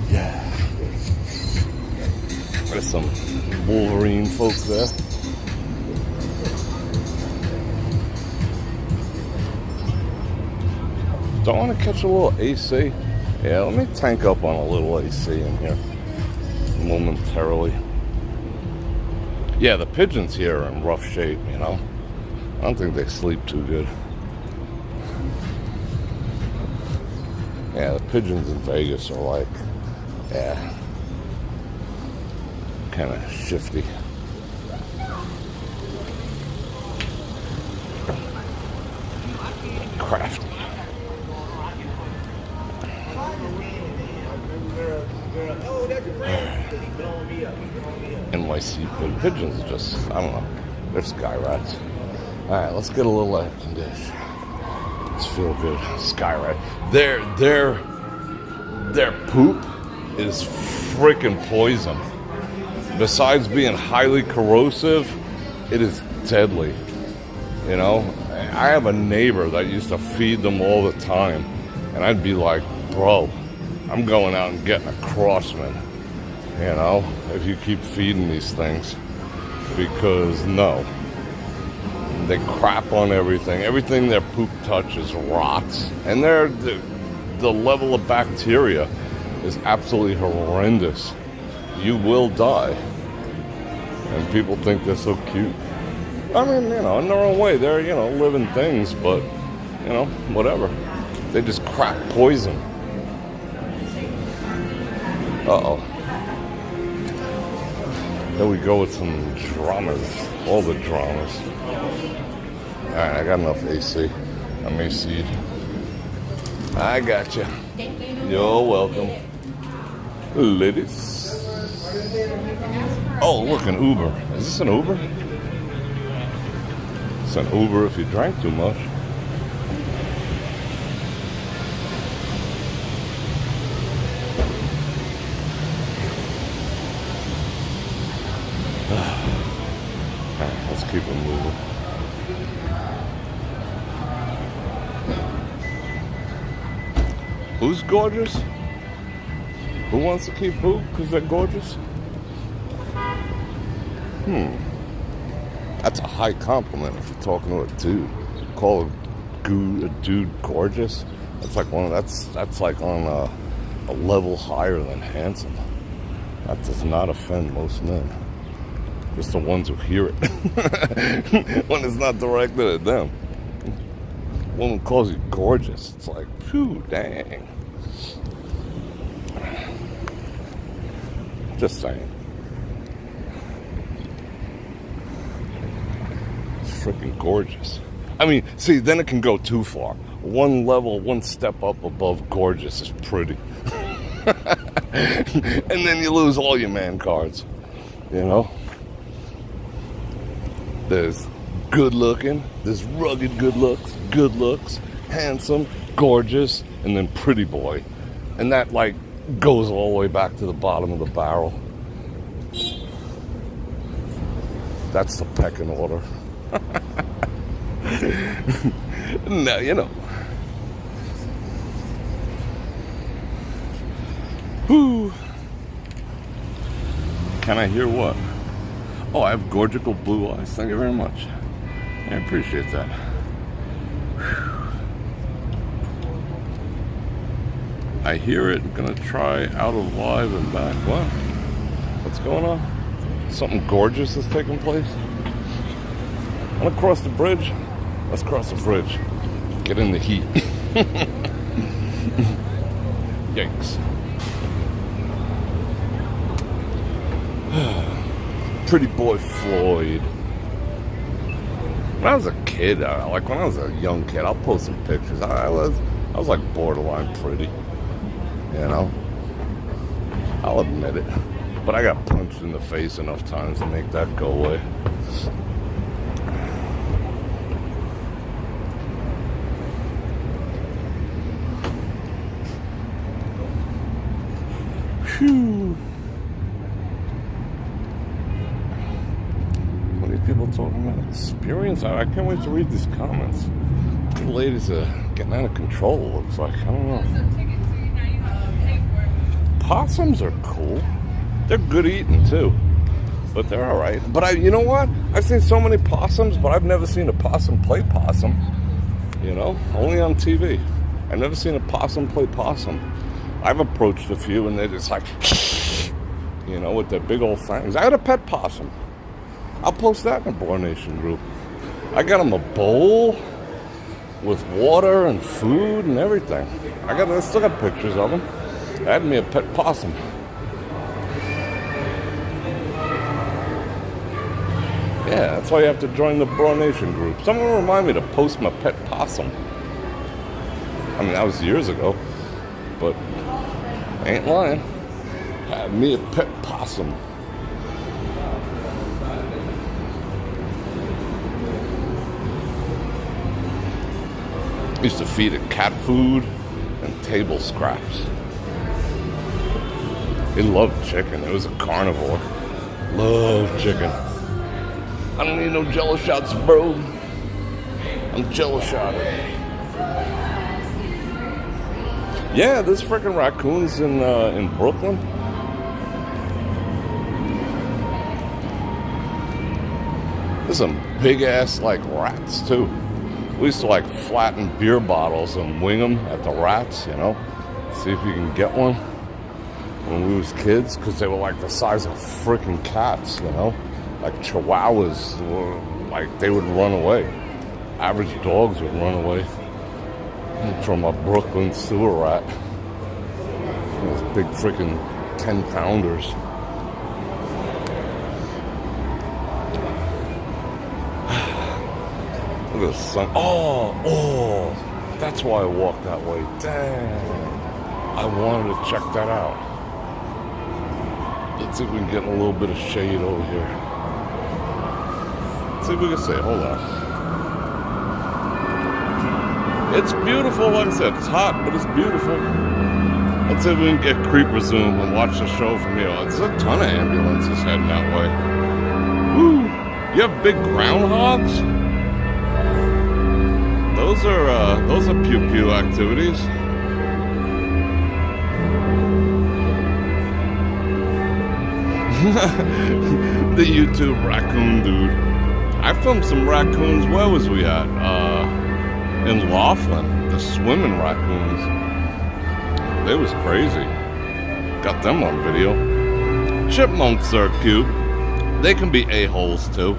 Yeah. There's some Wolverine folk there. Don't want to catch a little AC. Yeah, let me tank up on a little AC in here momentarily. Yeah, the pigeons here are in rough shape, you know. I don't think they sleep too good. Yeah, the pigeons in Vegas are like, yeah, kind of shifty. Crafty. NYC pigeons are just, I don't know, they're sky rats. Alright, let's get a little air condition. Let's feel good. Sky rat. Their poop is freaking poison. Besides being highly corrosive, it is deadly. You know, I have a neighbor that used to feed them all the time, and I'd be like, bro, I'm going out and getting a Crossman, you know, if you keep feeding these things, because no, they crap on everything. Everything their poop touches rots, and the level of bacteria is absolutely horrendous. You will die, and people think they're so cute. I mean, you know, in their own way, they're, you know, living things, but, you know, whatever. They just crap poison. Uh-oh. Here we go with some dramas. All the dramas. Alright, I got enough AC. I'm AC'd. I got you. You're welcome. Ladies. Oh, look, an Uber. Is this an Uber? It's an Uber if you drank too much. Let's keep it moving. Who's gorgeous? Who wants to keep who? Because they're gorgeous? That's a high compliment if you're talking to a dude. Call a dude gorgeous. That's like that's like on a level higher than handsome. That does not offend most men. Just the ones who hear it. When it's not directed at them. Woman calls you gorgeous. It's like, phew, dang. Just saying. It's freaking gorgeous. I mean, see, then it can go too far. One level, one step up above gorgeous is pretty. And then you lose all your man cards. You know? There's good looking, there's rugged good looks, handsome, gorgeous, and then pretty boy. And that, like, goes all the way back to the bottom of the barrel. That's the pecking order. Now, you know. Whew. Can I hear what? Oh, I have gorgical blue eyes. Thank you very much. I appreciate that. Whew. I hear it. I'm gonna try out of live and back. What? What's going on? Something gorgeous is taking place? I want to cross the bridge. Let's cross the bridge. Get in the heat. Yikes. Pretty boy Floyd. When I was a kid, like when I was a young kid, I'll post some pictures. I was like borderline pretty, you know. I'll admit it. But I got punched in the face enough times to make that go away. Phew. What are these people talking about? Experience? I can't wait to read these comments. The lady's a getting out of control, it looks like. I don't know. Possums are cool. They're good eating, too. But they're all right. But you know what? I've seen so many possums, but I've never seen a possum play possum. You know? Only on TV. I've never seen a possum play possum. I've approached a few, and they're just like, you know, with their big old fangs. I had a pet possum. I'll post that in the Bror Nation group. I got him a bowl with water and food and everything. I still got pictures of him. I had me a pet possum. Yeah, that's why you have to join the Bror Nation group. Someone remind me to post my pet possum. I mean, that was years ago, but I ain't lying. Had me a pet possum. Used to feed it cat food and table scraps. It loved chicken. It was a carnivore. Loved chicken. I don't need no Jello shots, bro. I'm Jello shotted. Yeah, there's freaking raccoons in Brooklyn. There's some big ass like rats too. We used to like flatten beer bottles and wing them at the rats, you know. See if you can get one when we was kids, because they were like the size of freaking cats, you know. Like chihuahuas, like they would run away. Average dogs would run away from a Brooklyn sewer rat. Those big freaking 10-pounders. Look at the sun. Oh, that's why I walked that way. Dang. I wanted to check that out. Let's see if we can get a little bit of shade over here. Let's see if we can say, hold on. It's beautiful, like I said, it's hot, but it's beautiful. Let's see if we can get creeper zoom and watch the show from here. There's a ton of ambulances heading that way. Woo! You have big groundhogs? Those are pew-pew activities. The YouTube raccoon dude. I filmed some raccoons. Where was we at? In Laughlin, the swimming raccoons. They was crazy. Got them on video. Chipmunks are cute. They can be a-holes too.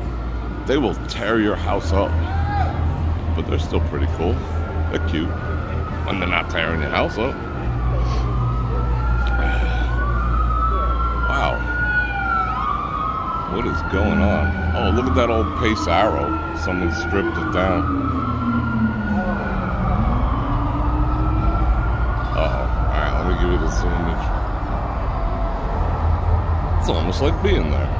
They will tear your house up. But they're still pretty cool. They're cute. And they're not tearing your house up. Wow. What is going on? Oh, look at that old Pace Arrow. Someone stripped it down. Give you this image. It's almost like being there.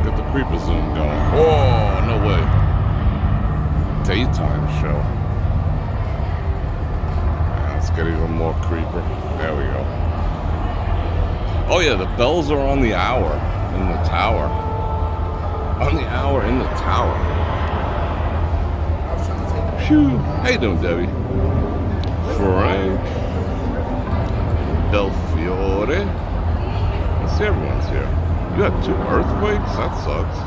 Get the creeper zoom going. Oh, no way. Daytime show. Let's get even more creeper. There we go. Oh yeah, the bells are on the hour in the tower. On the hour in the tower. Phew. How you doing, Debbie? Frank, Belfiore. I see everyone's here. You had 2 earthquakes? That sucks.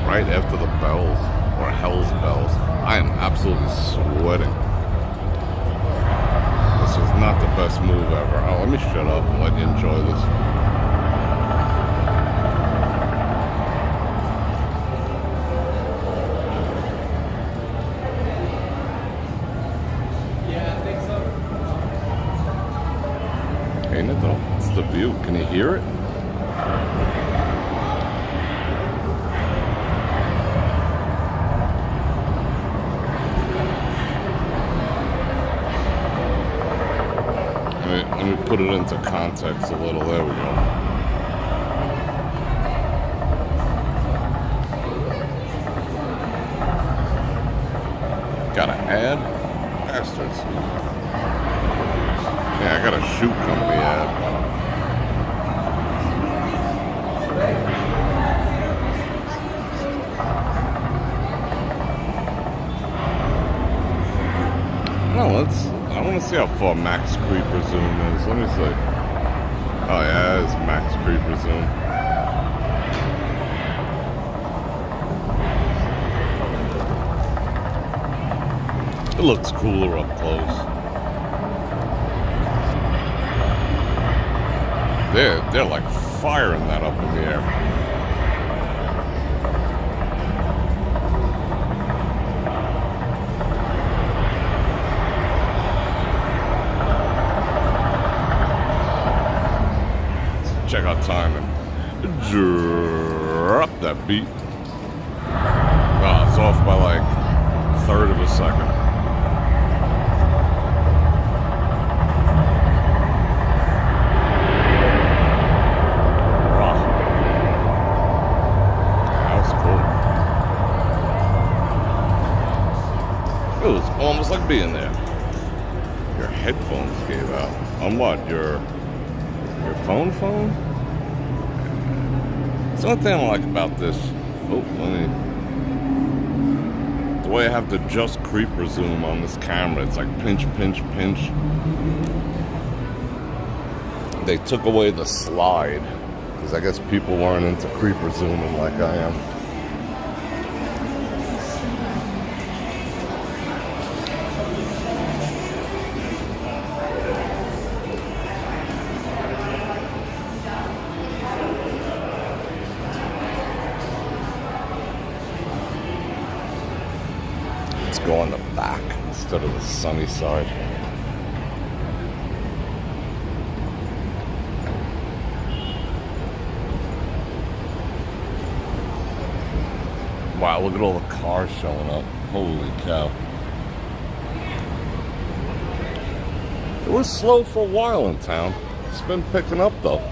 Right after the bells, or hell's bells. I am absolutely sweating. This was not the best move ever. Oh, let me shut up and let you enjoy this. Ain't it though? It's the view. Can you hear it? Let me put it into context a little. There we go. Got an ad? Bastards. Yeah, I got a shoe company ad. see how far max creeper zoom is. Let me see. Oh yeah, it's max creeper zoom. It looks cooler up close. They're like firing that up in the air. Check out timing. Drop that beat. Oh, it's off by like a third of a second. Wow. That was cool. It was almost like being there. Your headphones gave out. On what? Your phone? The only thing I like about this, the way I have to adjust creeper zoom on this camera, it's like pinch. They took away the slide, because I guess people weren't into creeper zooming like I am. Go on the back instead of the sunny side. Wow, look at all the cars showing up. Holy cow. It was slow for a while in town. It's been picking up though.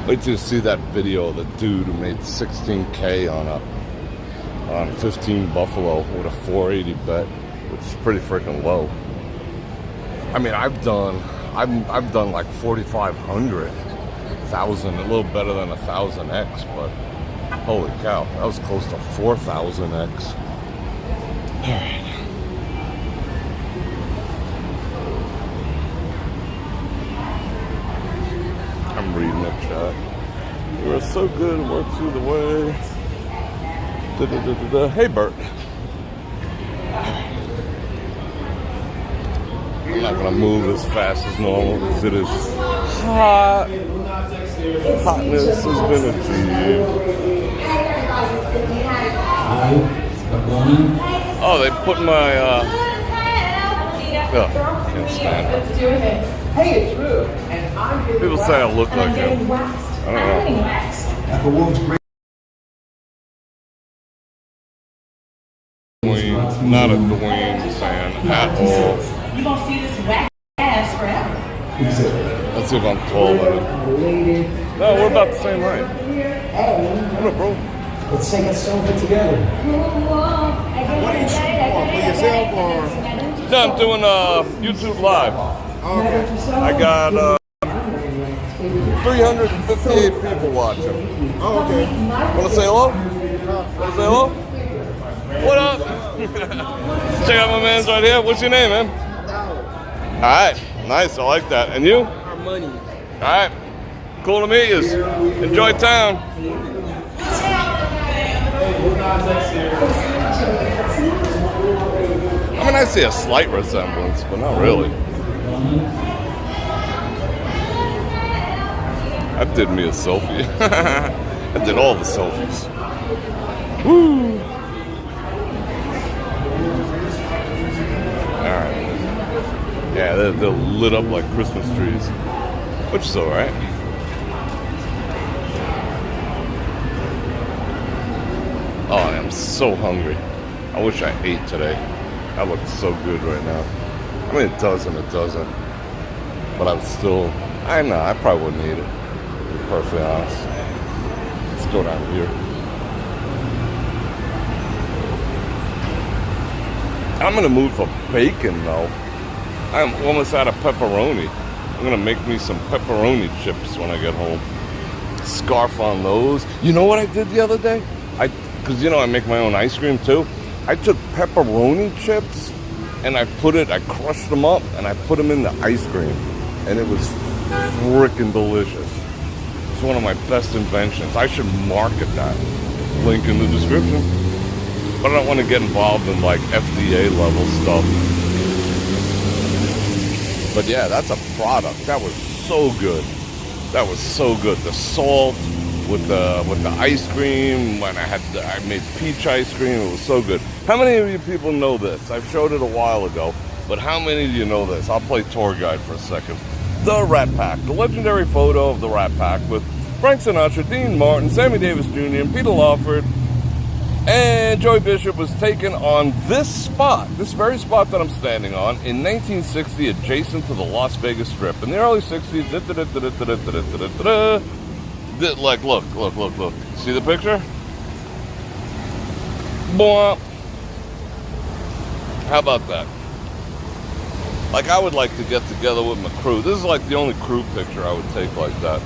Wait till you see that video of the dude who made $16K on 15 buffalo with a 480 bet, which is pretty freaking low. I mean, I've done like 4,500, 1,000, a little better than 1,000x, but holy cow, that was close to 4,000x. All right. I'm reading the chat. You are so good and work through the way. Hey, Bert. I'm not gonna move as fast as normal because it is hot. Hotness has been achieved. Oh, they put my can't stand it. Hey, it's Ruth, and I'm here. People say I look like him. I don't know. Not a Dwayne fan at all. You gonna see this whack ass forever. Let's see if I'm taller. No, we're about the same height. What up, bro? Let's sing a song together. What are you shooting for yourself or? No, I'm doing YouTube Live. Oh, okay. I got 358 people watching. Oh, okay. Wanna say hello? Wanna say hello? What up? Check out my man's right here. What's your name, man? Alright, nice, I like that. And you? Money. Alright, cool to meet you. Enjoy town. I mean, I see a slight resemblance, but not really. I did me a selfie. I did all the selfies. Woo! Alright. Yeah, they're lit up like Christmas trees, which is alright. Oh, I'm so hungry. I wish I ate today. That looks so good right now. I mean, it doesn't. But I'm still, I know, I probably wouldn't eat it, to be perfectly honest. Let's go down here. I'm in the mood for bacon, though. I'm almost out of pepperoni. I'm gonna make me some pepperoni chips when I get home. Scarf on those. You know what I did the other day? because you know I make my own ice cream too. I took pepperoni chips and I crushed them up and I put them in the ice cream, and it was freaking delicious. It's one of my best inventions. I should market that. Link in the description. But I don't want to get involved in like FDA level stuff. But yeah, that's a product. That was so good. That was so good. The salt with the ice cream. When I made peach ice cream, it was so good. How many of you people know this? I showed it a while ago, but how many of you know this? I'll play tour guide for a second. The Rat Pack, the legendary photo of the Rat Pack with Frank Sinatra, Dean Martin, Sammy Davis Jr., and Peter Lawford, and Joey Bishop was taken on this spot, this very spot that I'm standing on, in 1960, adjacent to the Las Vegas Strip. In the early 60s, like, look. See the picture? Boom. How about that? Like, I would like to get together with my crew. This is like the only crew picture I would take like that,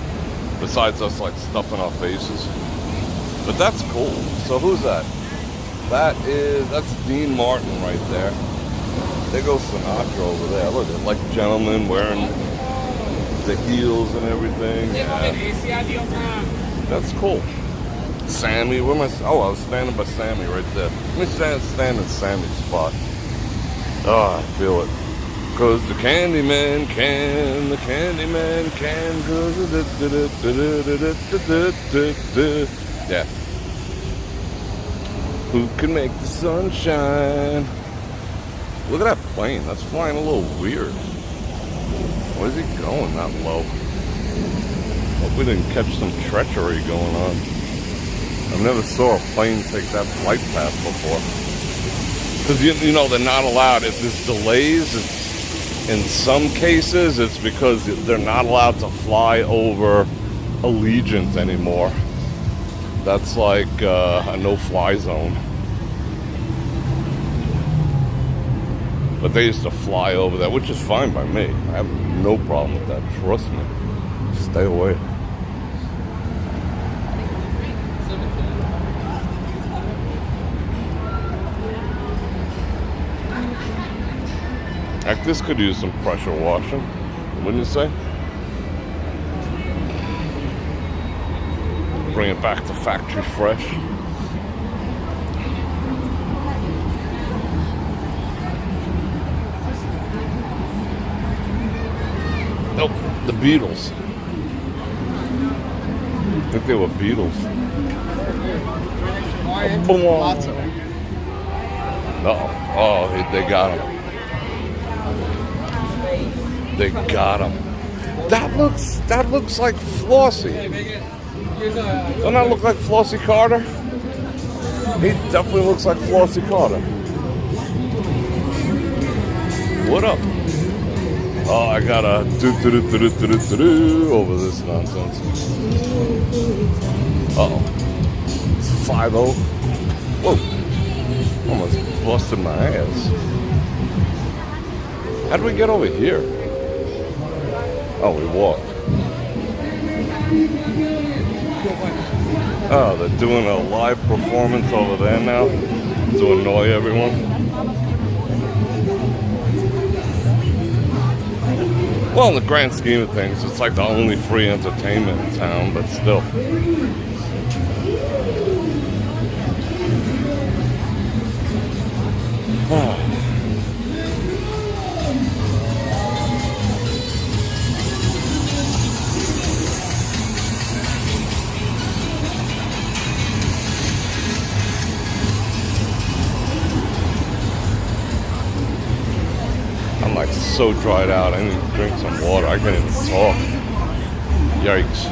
besides us like stuffing our faces. But that's cool. So who's that? That's Dean Martin right there. There goes Sinatra over there. Look at like gentlemen wearing the heels and everything. Yeah. That's cool. Sammy, where am I? Oh, I was standing by Sammy right there. Let me stand in Sammy's spot. Oh, I feel it. Cause the Candyman can, yeah. Who can make the sun shine? Look at that plane. That's flying a little weird. Where is he going that low? Hope we didn't catch some treachery going on. I've never saw a plane take that flight path before. Because, you know, they're not allowed. If there's delays, in some cases, it's because they're not allowed to fly over Allegiant anymore. That's like a no-fly zone. But they used to fly over that, which is fine by me. I have no problem with that. Trust me. Stay away. Like, this could use some pressure washing, wouldn't you say? Bring it back to factory fresh. Nope, the Beatles. I think they were Beatles. Uh-oh. Oh, they got him. They got him. That looks like Flossie. Doesn't that look like Flossie Carter? He definitely looks like Flossie Carter. What up? Oh, I gotta do over this nonsense. Uh-oh. It's 5-0. Whoa. Almost busted my ass. How did we get over here? Oh, we walked. Oh, they're doing a live performance over there now to annoy everyone. Well, in the grand scheme of things, it's like the only free entertainment in town, but still. I'm like so dried out. I need to drink some water. I can't even talk. Yikes.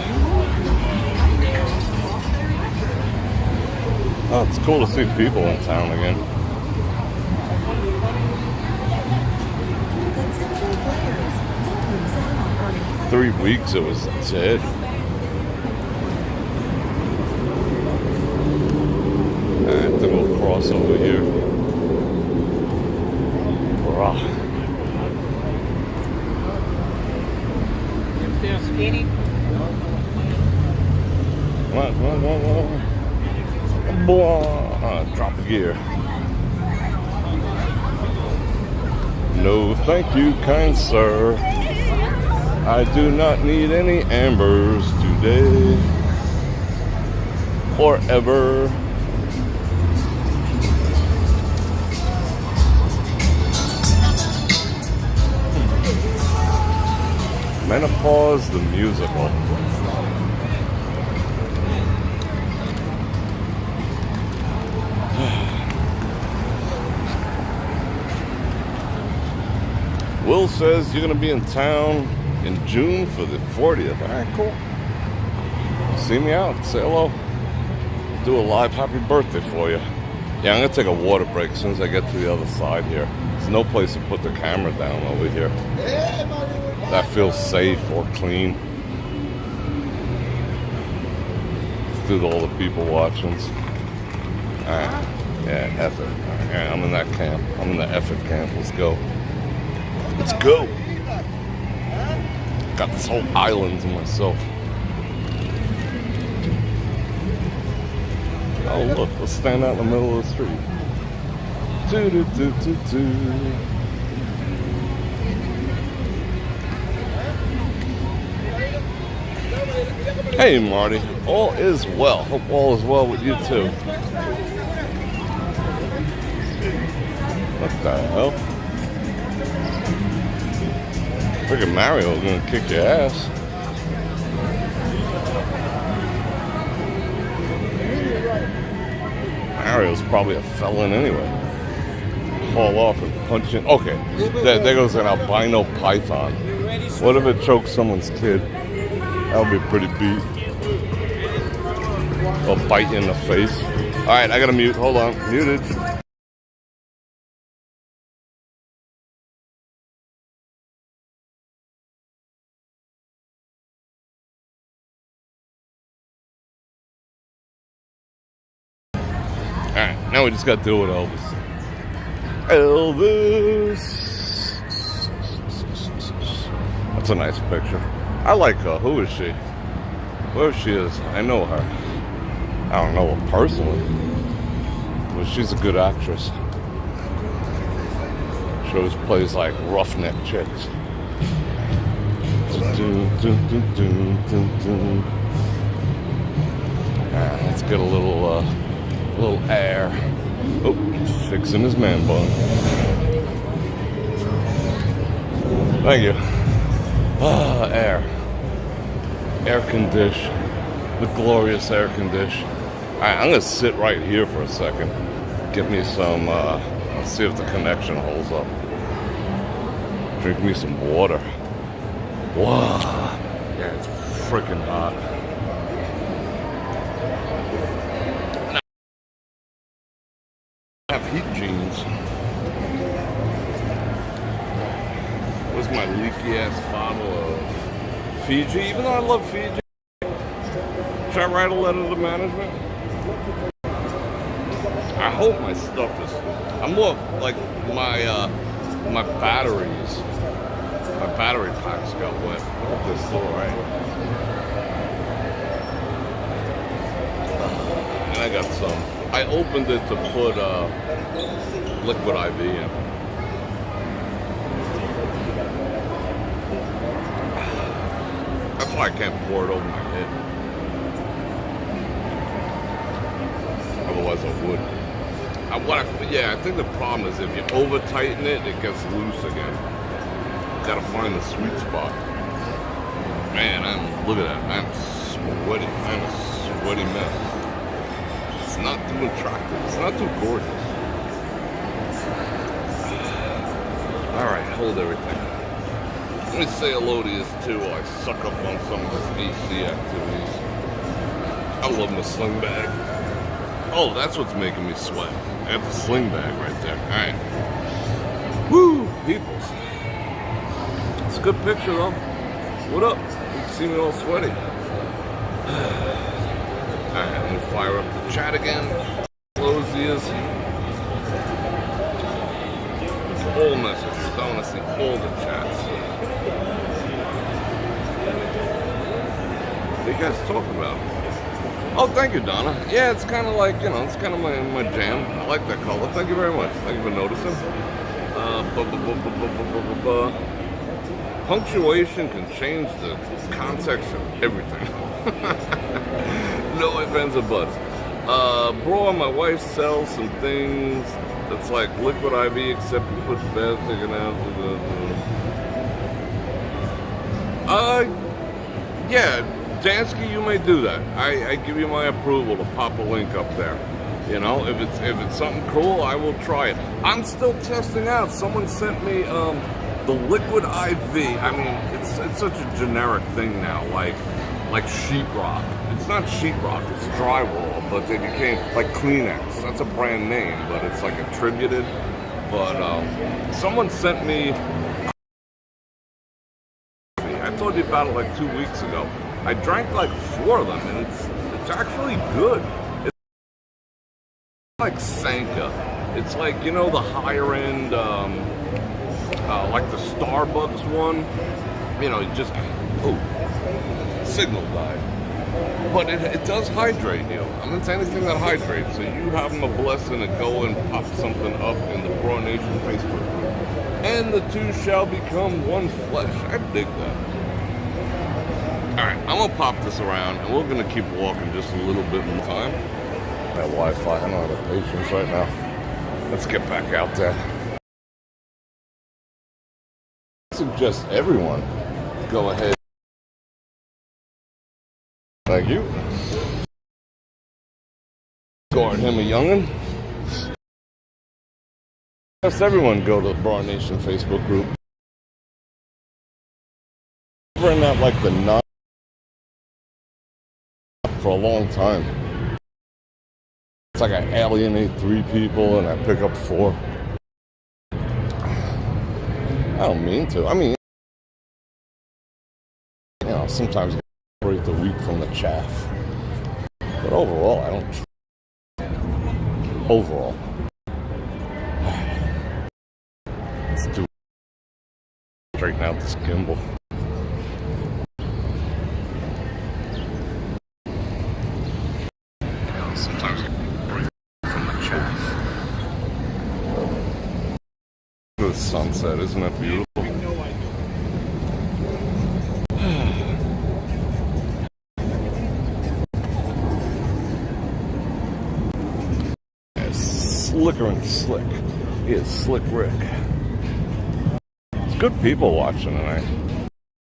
Oh, it's cool to see people in town again. Three weeks it was dead. I think we'll cross over here. Bruh. Come on. drop a gear. No, thank you, kind sir. I do not need any ambers today or ever. Menopause the musical. Will says you're going to be in town in June for the 40th. All right, cool. See me out. Say hello. Do a live happy birthday for you. Yeah, I'm going to take a water break as soon as I get to the other side here. There's no place to put the camera down over here that feels safe or clean. Let's do all the people watching. All right. Yeah, F it. All right, yeah, I'm in that camp. I'm in the F it camp. Let's go. Let's go. Got this whole island to myself. Oh, look, let's stand out in the middle of the street. Hey, Marty. All is well. Hope all is well with you, too. What the hell? Freaking Mario's gonna kick your ass. Mario's probably a felon anyway. Haul off and punch in. Okay, there goes an albino python. What if it chokes someone's kid? That would be pretty beat. Or bite you in the face. Alright, I gotta mute. Hold on. Muted. Alright, now we just gotta deal with Elvis. Elvis! That's a nice picture. I like her. Who is she? Whoever she is, I know her. I don't know her personally, but she's a good actress. She always plays like roughneck chicks. Let's get a little air. Oh, fixing his man bun. Thank you. Air. Air condition. The glorious air condition. Alright, I'm gonna sit right here for a second. Get me some, let's see if the connection holds up. Drink me some water. Wow. Yeah, it's freaking hot. I have heat jeans. Where's my leaky ass bottle of Fiji? Even though I love Fiji. Should I write a letter to management? I hope my stuff is. I'm more like my batteries. My battery packs got wet. I hope they're still alright. And I got some. I opened it to put liquid IV in. That's why I can't pour it over my head. Otherwise I would. I think the problem is if you over tighten it, it gets loose again. Gotta find the sweet spot. Man, look at that. I'm sweaty. I'm a sweaty mess. It's not too attractive. It's not too gorgeous. Alright, hold everything. Let me say hello to you too while I suck up on some of this AC activities. I love my sling bag. Oh, that's what's making me sweat. I have the sling bag right there. Alright. Woo! People. It's a good picture though. What up? You can see me all sweaty. Alright, I'm gonna fire up the chat again. Close these. All messages. I wanna see all the chats. What are you guys talking about? Oh, thank you, Donna. Yeah, it's kind of like, you know, it's kind of my jam. I like that color. Thank you very much. Thank you for noticing. Punctuation can change the context of everything. No ifs, ands, or buts. Bro, my wife sells some things that's like liquid IV, except you put the bad thing out. Yeah, Dansky, you may do that. I give you my approval to pop a link up there. You know, if it's something cool, I will try it. I'm still testing out. Someone sent me the liquid IV. I mean, it's such a generic thing now, like sheetrock. It's not sheetrock, it's drywall, but they became like Kleenex. That's a brand name, but it's like attributed. But someone sent me. I told you about it like 2 weeks ago. I drank like 4 of them, and it's actually good. It's like Sanka. It's like, you know, the higher end, like the Starbucks one. You know, just signal died. But it does hydrate you. I'm into anything that hydrates. So you have them a blessing to go and pop something up in the Bror Nation Facebook group. And the two shall become one flesh. I dig that. Alright, I'm gonna pop this around and we're gonna keep walking just a little bit more time. That Wi-Fi, I don't have the patience right now. Let's get back out there. I suggest everyone go ahead. Thank you. Guard him a youngin'. Suggest everyone go to the Bror Nation Facebook group. We're in that like the 9 for a long time. It's like I alienate 3 people and I pick up 4. I don't mean to. I mean, you know, sometimes you separate the wheat from the chaff. But overall, I don't. Overall. Let's do it. Straighten out this gimbal. Sometimes you break from the chaff. The sunset, isn't that beautiful? Slicker and Slick. He is Slick Rick. It's good people watching tonight.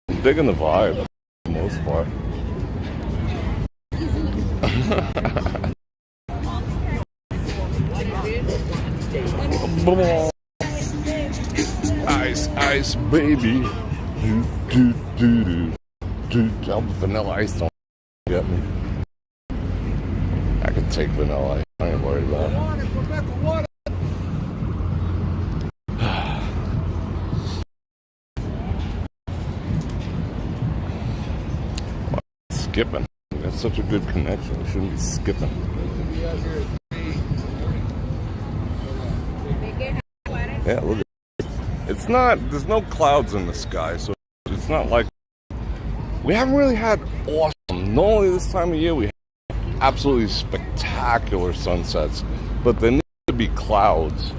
I'm digging the vibe for the most part. Ice, baby. Do. Vanilla ice don't get me. I could take vanilla ice. I ain't worried about it. Skipping. That's such a good connection. We shouldn't be skipping. Yeah, look at it. It's not, there's no clouds in the sky, so it's not like, we haven't really had awesome, normally this time of year we have absolutely spectacular sunsets, but there need to be clouds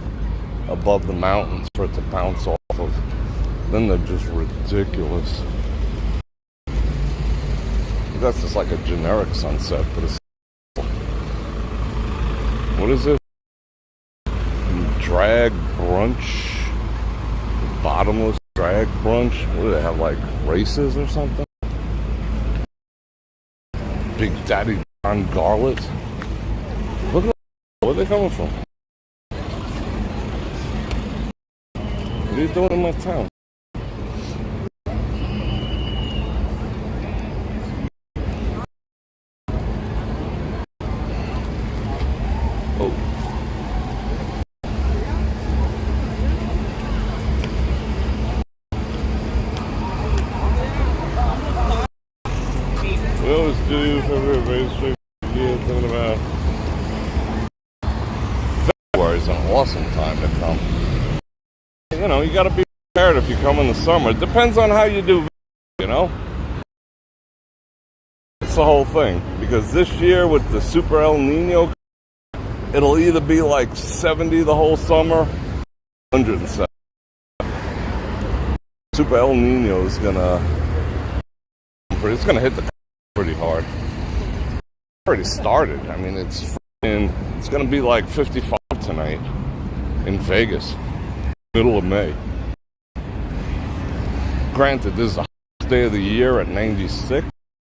above the mountains for it to bounce off of. Then they're just ridiculous. That's just like a generic sunset, but it's, what is it? Drag brunch? Bottomless drag brunch? What do they have, like races or something? Big Daddy John Garlet? Look at where are they coming from? What are you doing in my town? We always do February, talking about February is an awesome time to come. You know, you gotta be prepared if you come in the summer. It depends on how you do, you know? It's the whole thing. because this year with the Super El Nino, it'll either be like 70 the whole summer, 107. Super El Nino is gonna hit the pretty hard. Already started. I mean, it's gonna be like 55 tonight in Vegas, middle of May. Granted, this is the hottest day of the year at 96.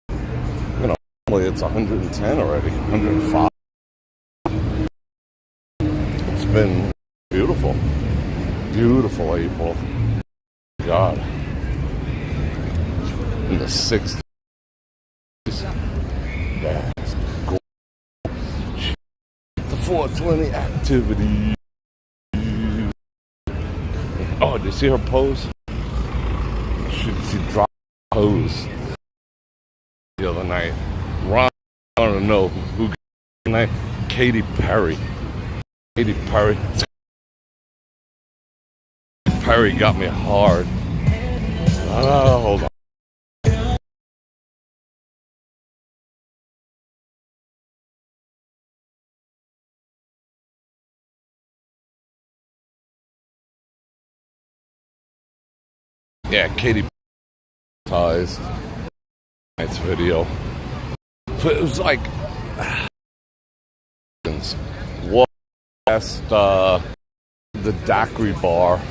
You know, normally it's 110 already, 105. It's been beautiful, beautiful April. God, in the 60s. Yeah, it's cool. The 420 activity. Oh, did you see her pose? She dropped a pose the other night. Ron, I don't know who tonight. Katy Perry. Katy Perry. Perry got me hard. Oh, hold on. Yeah, Katy ties. Nice video. But it was like walk past the Daiquiri bar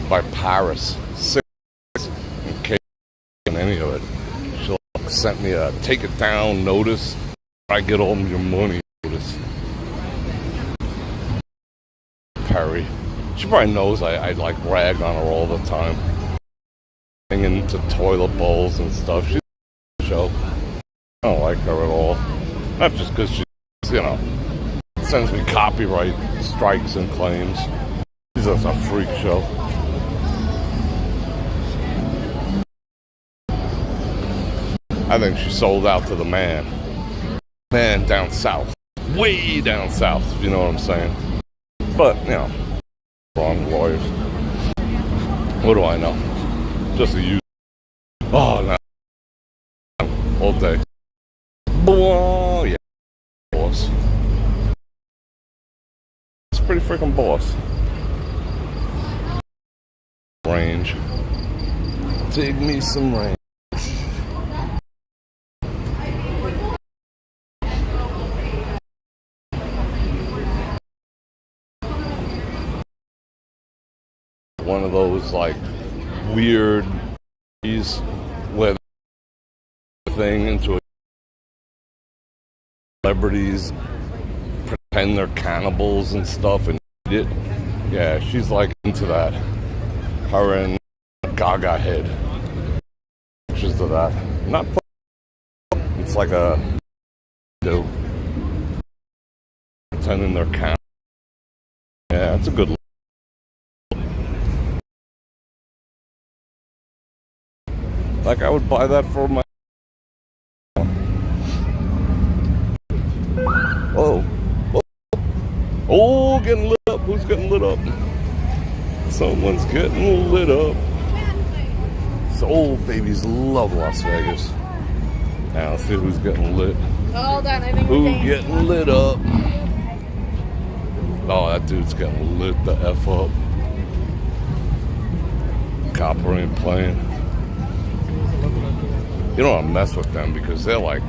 by Paris. 6 in case any of it. She sent me a take it down notice. I get all your money notice. Perry. She probably knows I like rag on her all the time. Into toilet bowls and stuff. She's a show. I don't like her at all. Not just because she, you know, sends me copyright strikes and claims. She's just a freak show. I think she sold out to the man. Man down south. Way down south, if you know what I'm saying. But, you know, wrong lawyers. What do I know? Just a use. Oh, no. All day. Boy, yeah. Boss. It's pretty freaking boss. Range. Take me some range. One of those like weird where thing into a celebrities pretend they're cannibals and stuff and eat it. Yeah, she's like into that. Her and Gaga Head. Pictures of that. Not fun. It's like a do pretending they're cannibals. Yeah, it's a good look. Like I would buy that for my. Oh, oh, getting lit up. Who's getting lit up? Someone's getting lit up. So old babies love Las Vegas. Now let's see who's getting lit. Hold on, I think who's getting lit up? Oh, that dude's getting lit the F up. Copper ain't playing. You don't want to mess with them because they're like,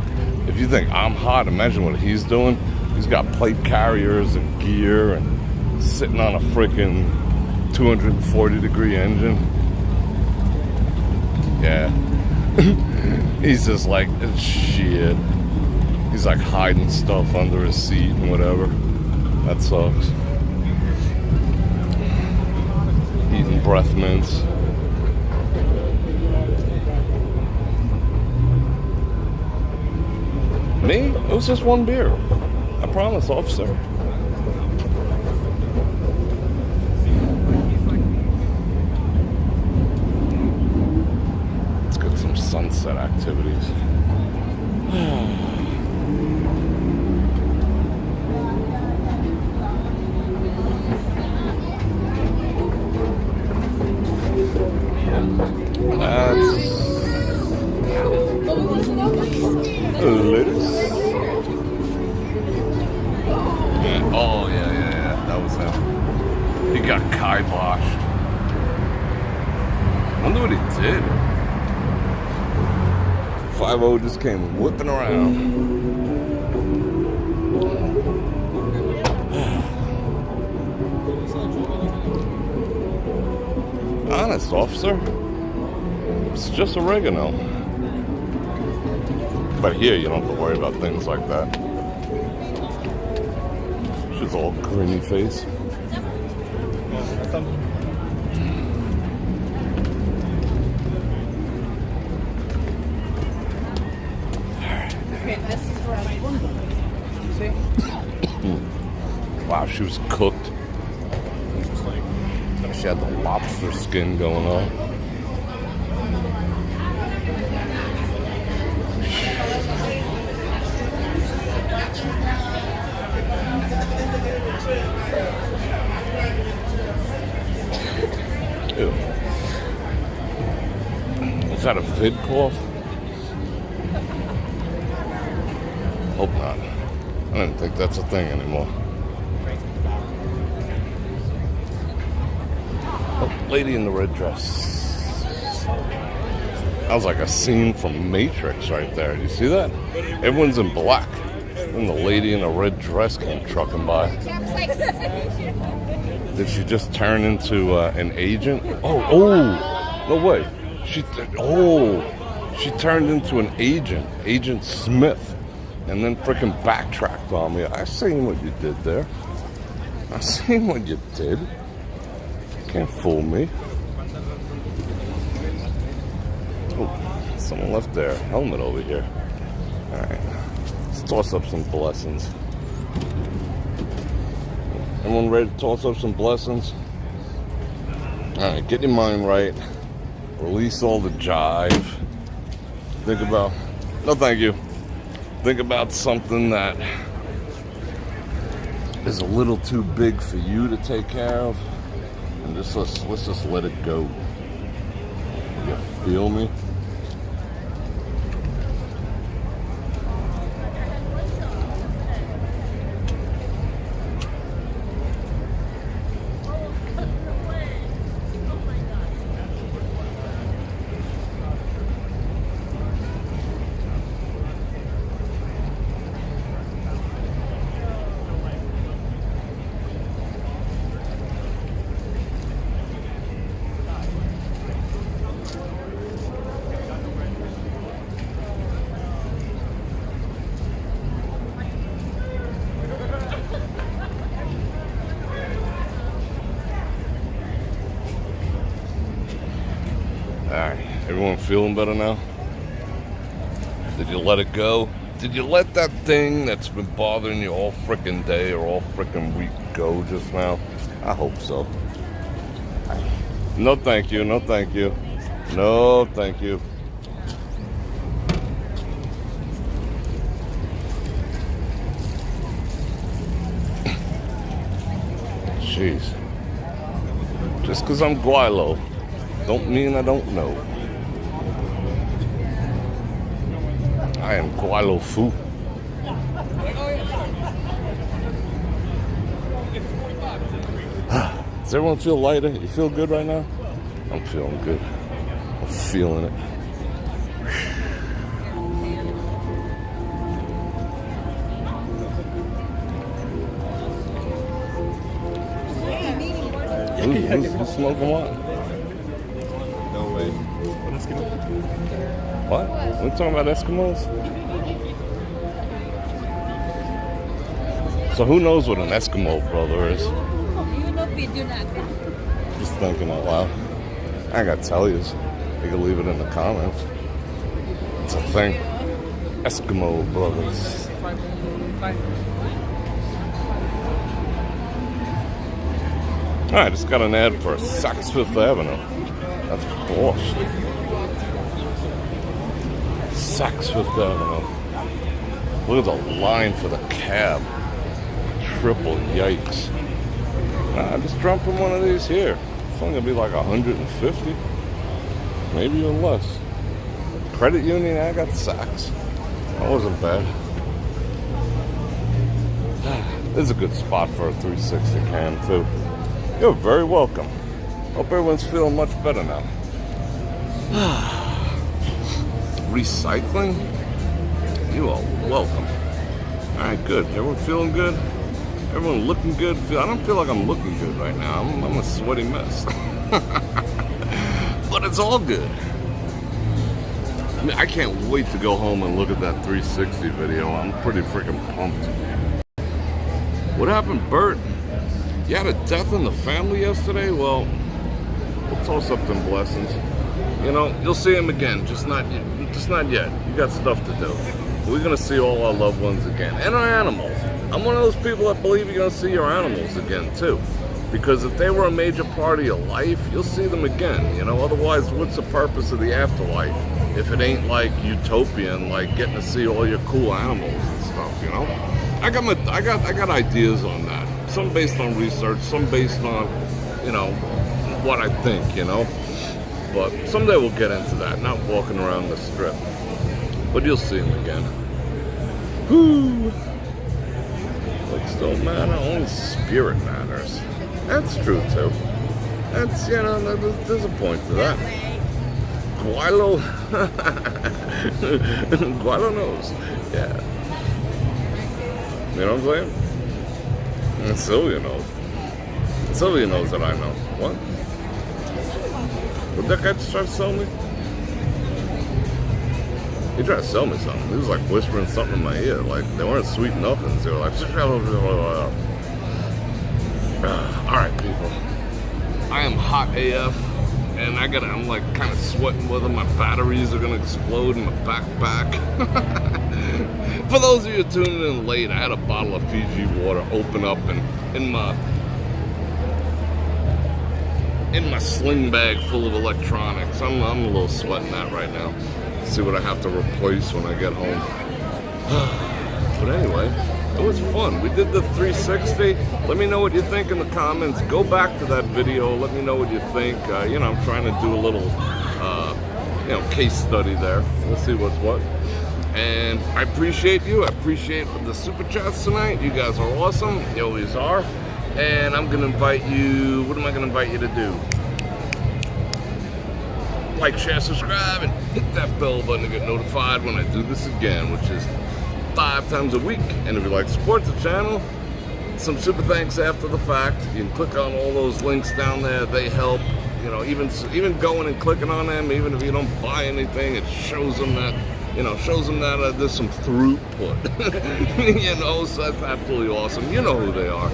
if you think I'm hot, imagine what he's doing. He's got plate carriers and gear and sitting on a freaking 240 degree engine. Yeah. He's just like, shit. He's like hiding stuff under his seat and whatever. That sucks. Eating breath mints. Me? It was just one beer. I promise, officer. Let's get some sunset activities. That's... Later. got kiboshed. Wonder what he did. 5-0 just came whipping around. Honest, officer. It's just oregano. But here, you don't have to worry about things like that. She's all grinny face. Wow, she was cooked. She had the lobster skin going on. Ew. Is that a vid cough? Hope not. I don't think that's a thing anymore. Oh, lady in the red dress. That was like a scene from Matrix right there. You see that? Everyone's in black. And the lady in a red dress came trucking by. Did she just turn into an agent? Oh, no way. She turned into an agent, Agent Smith, and then freaking backtracked on me. I seen what you did there. I seen what you did. Can't fool me. Oh, someone left their helmet over here. All right, let's toss up some blessings. Everyone ready to toss up some blessings? Alright, get your mind right. Release all the jive. Think about... No, thank you. Think about something that is a little too big for you to take care of. And just let's just let it go. You feel me? Everyone feeling better now? Did you let it go? Did you let that thing that's been bothering you all frickin' day or all frickin' week go just now? I hope so. No thank you, no thank you. No thank you. Jeez. Just because I'm guaylo don't mean I don't know. I am guaylo fu. Does everyone feel lighter? You feel good right now? I'm feeling good. I'm feeling it. Who's smoking what? No way. What? We're talking about Eskimos? So who knows what an Eskimo brother is? Just thinking out loud. I ain't gotta tell you. You can leave it in the comments. It's a thing. Eskimo brothers. Alright, just got an ad for Saks Fifth Avenue. That's bullshit. Saks Fifth Avenue. Look at the line for the cab. Triple yikes. Just jump in one of these here. It's only gonna be like 150. Maybe even less. Credit union, I got Saks. That wasn't bad. This is a good spot for a 360 cam too. You're very welcome. Hope everyone's feeling much better now. Recycling? You are welcome. Alright, good. Everyone feeling good? Everyone looking good? I don't feel like I'm looking good right now. I'm a sweaty mess. But it's all good. I mean, I can't wait to go home and look at that 360 video. I'm pretty freaking pumped. What happened, Bert? You had a death in the family yesterday? Well, we'll toss up them blessings. You know, you'll see him again, just not yet. You got stuff to do. We're gonna see all our loved ones again, and our animals. I'm one of those people that believe you're gonna see your animals again too, because if they were a major part of your life, you'll see them again. You know, otherwise, what's the purpose of the afterlife if it ain't like utopian, like getting to see all your cool animals and stuff? You know, I got ideas on that. Some based on research, some based on, you know, what I think. You know. But someday we'll get into that, not walking around the strip. But you'll see him again. Whoo! Looks don't matter, only spirit matters. That's true too. That's, you know, there's a point to that. Guilo. Guilo knows. Yeah. You know what I'm saying? And Sylvia knows. Sylvia knows that I know. What? What that guy just try to sell me? He tried to sell me something. He was like whispering something in my ear. Like, they weren't sweet nothings. They were like, alright, people. I am hot AF, and I'm like kind of sweating with them. My batteries are gonna explode in my backpack. For those of you tuning in late, I had a bottle of Fiji water open up and in my sling bag full of electronics. I'm a little sweating that right now. See what I have to replace when I get home. But anyway, it was fun. We did the 360. Let me know what you think in the comments. Go back to that video. Let me know what you think. You know, I'm trying to do a little, you know, case study there. We'll see what's what. And I appreciate you. I appreciate the super chats tonight. You guys are awesome. You always are. And I'm gonna invite you, what am I gonna invite you to do? Like, share, subscribe, and hit that bell button to get notified when I do this again, which is 5 times a week. And if you like to support the channel, some super thanks after the fact. You can click on all those links down there. They help. You know, even going and clicking on them, even if you don't buy anything, it shows them that, you know, there's some throughput. You know, so that's absolutely awesome. You know who they are.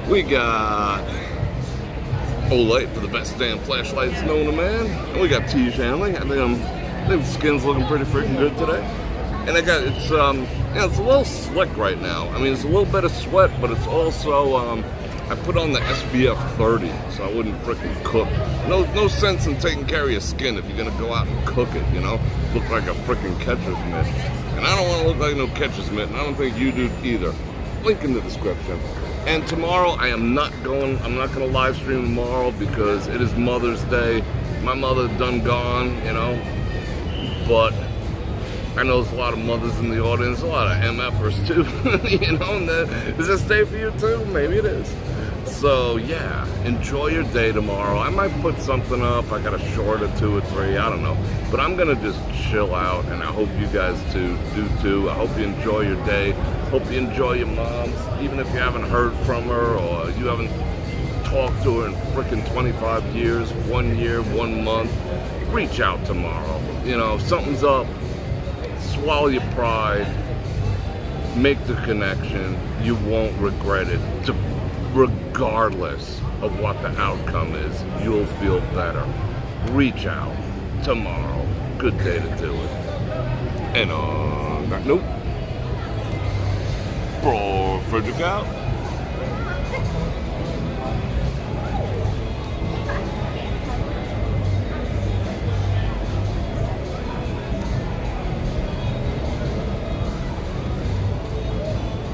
We got Olay for the best damn flashlights known to man. And we got T Shanley. I think the skin's looking pretty freaking good today. And I got, it's you know, it's a little slick right now. I mean, it's a little bit of sweat, but it's also I put on the SPF 30 so I wouldn't freaking cook. No sense in taking care of your skin if you're gonna go out and cook it, you know? Look like a freaking catcher's mitt. And I don't want to look like no catcher's mitt, and I don't think you do either. Link in the description. And tomorrow I'm not gonna live stream tomorrow because it is Mother's Day. My mother done gone, you know. But I know there's a lot of mothers in the audience, a lot of MFers too. You know, and is this day for you too? Maybe it is. So yeah, enjoy your day tomorrow. I might put something up. I got a short or 2 or 3, I don't know. But I'm gonna just chill out, and I hope you guys do too. I hope you enjoy your day. Hope you enjoy your moms, even if you haven't heard from her or you haven't talked to her in freaking 25 years, 1 year, 1 month. Reach out tomorrow. You know, if something's up, swallow your pride, make the connection. You won't regret it. Regardless of what the outcome is, you'll feel better. Reach out tomorrow. Good day to do it. And on that note, Bror Fredrik out.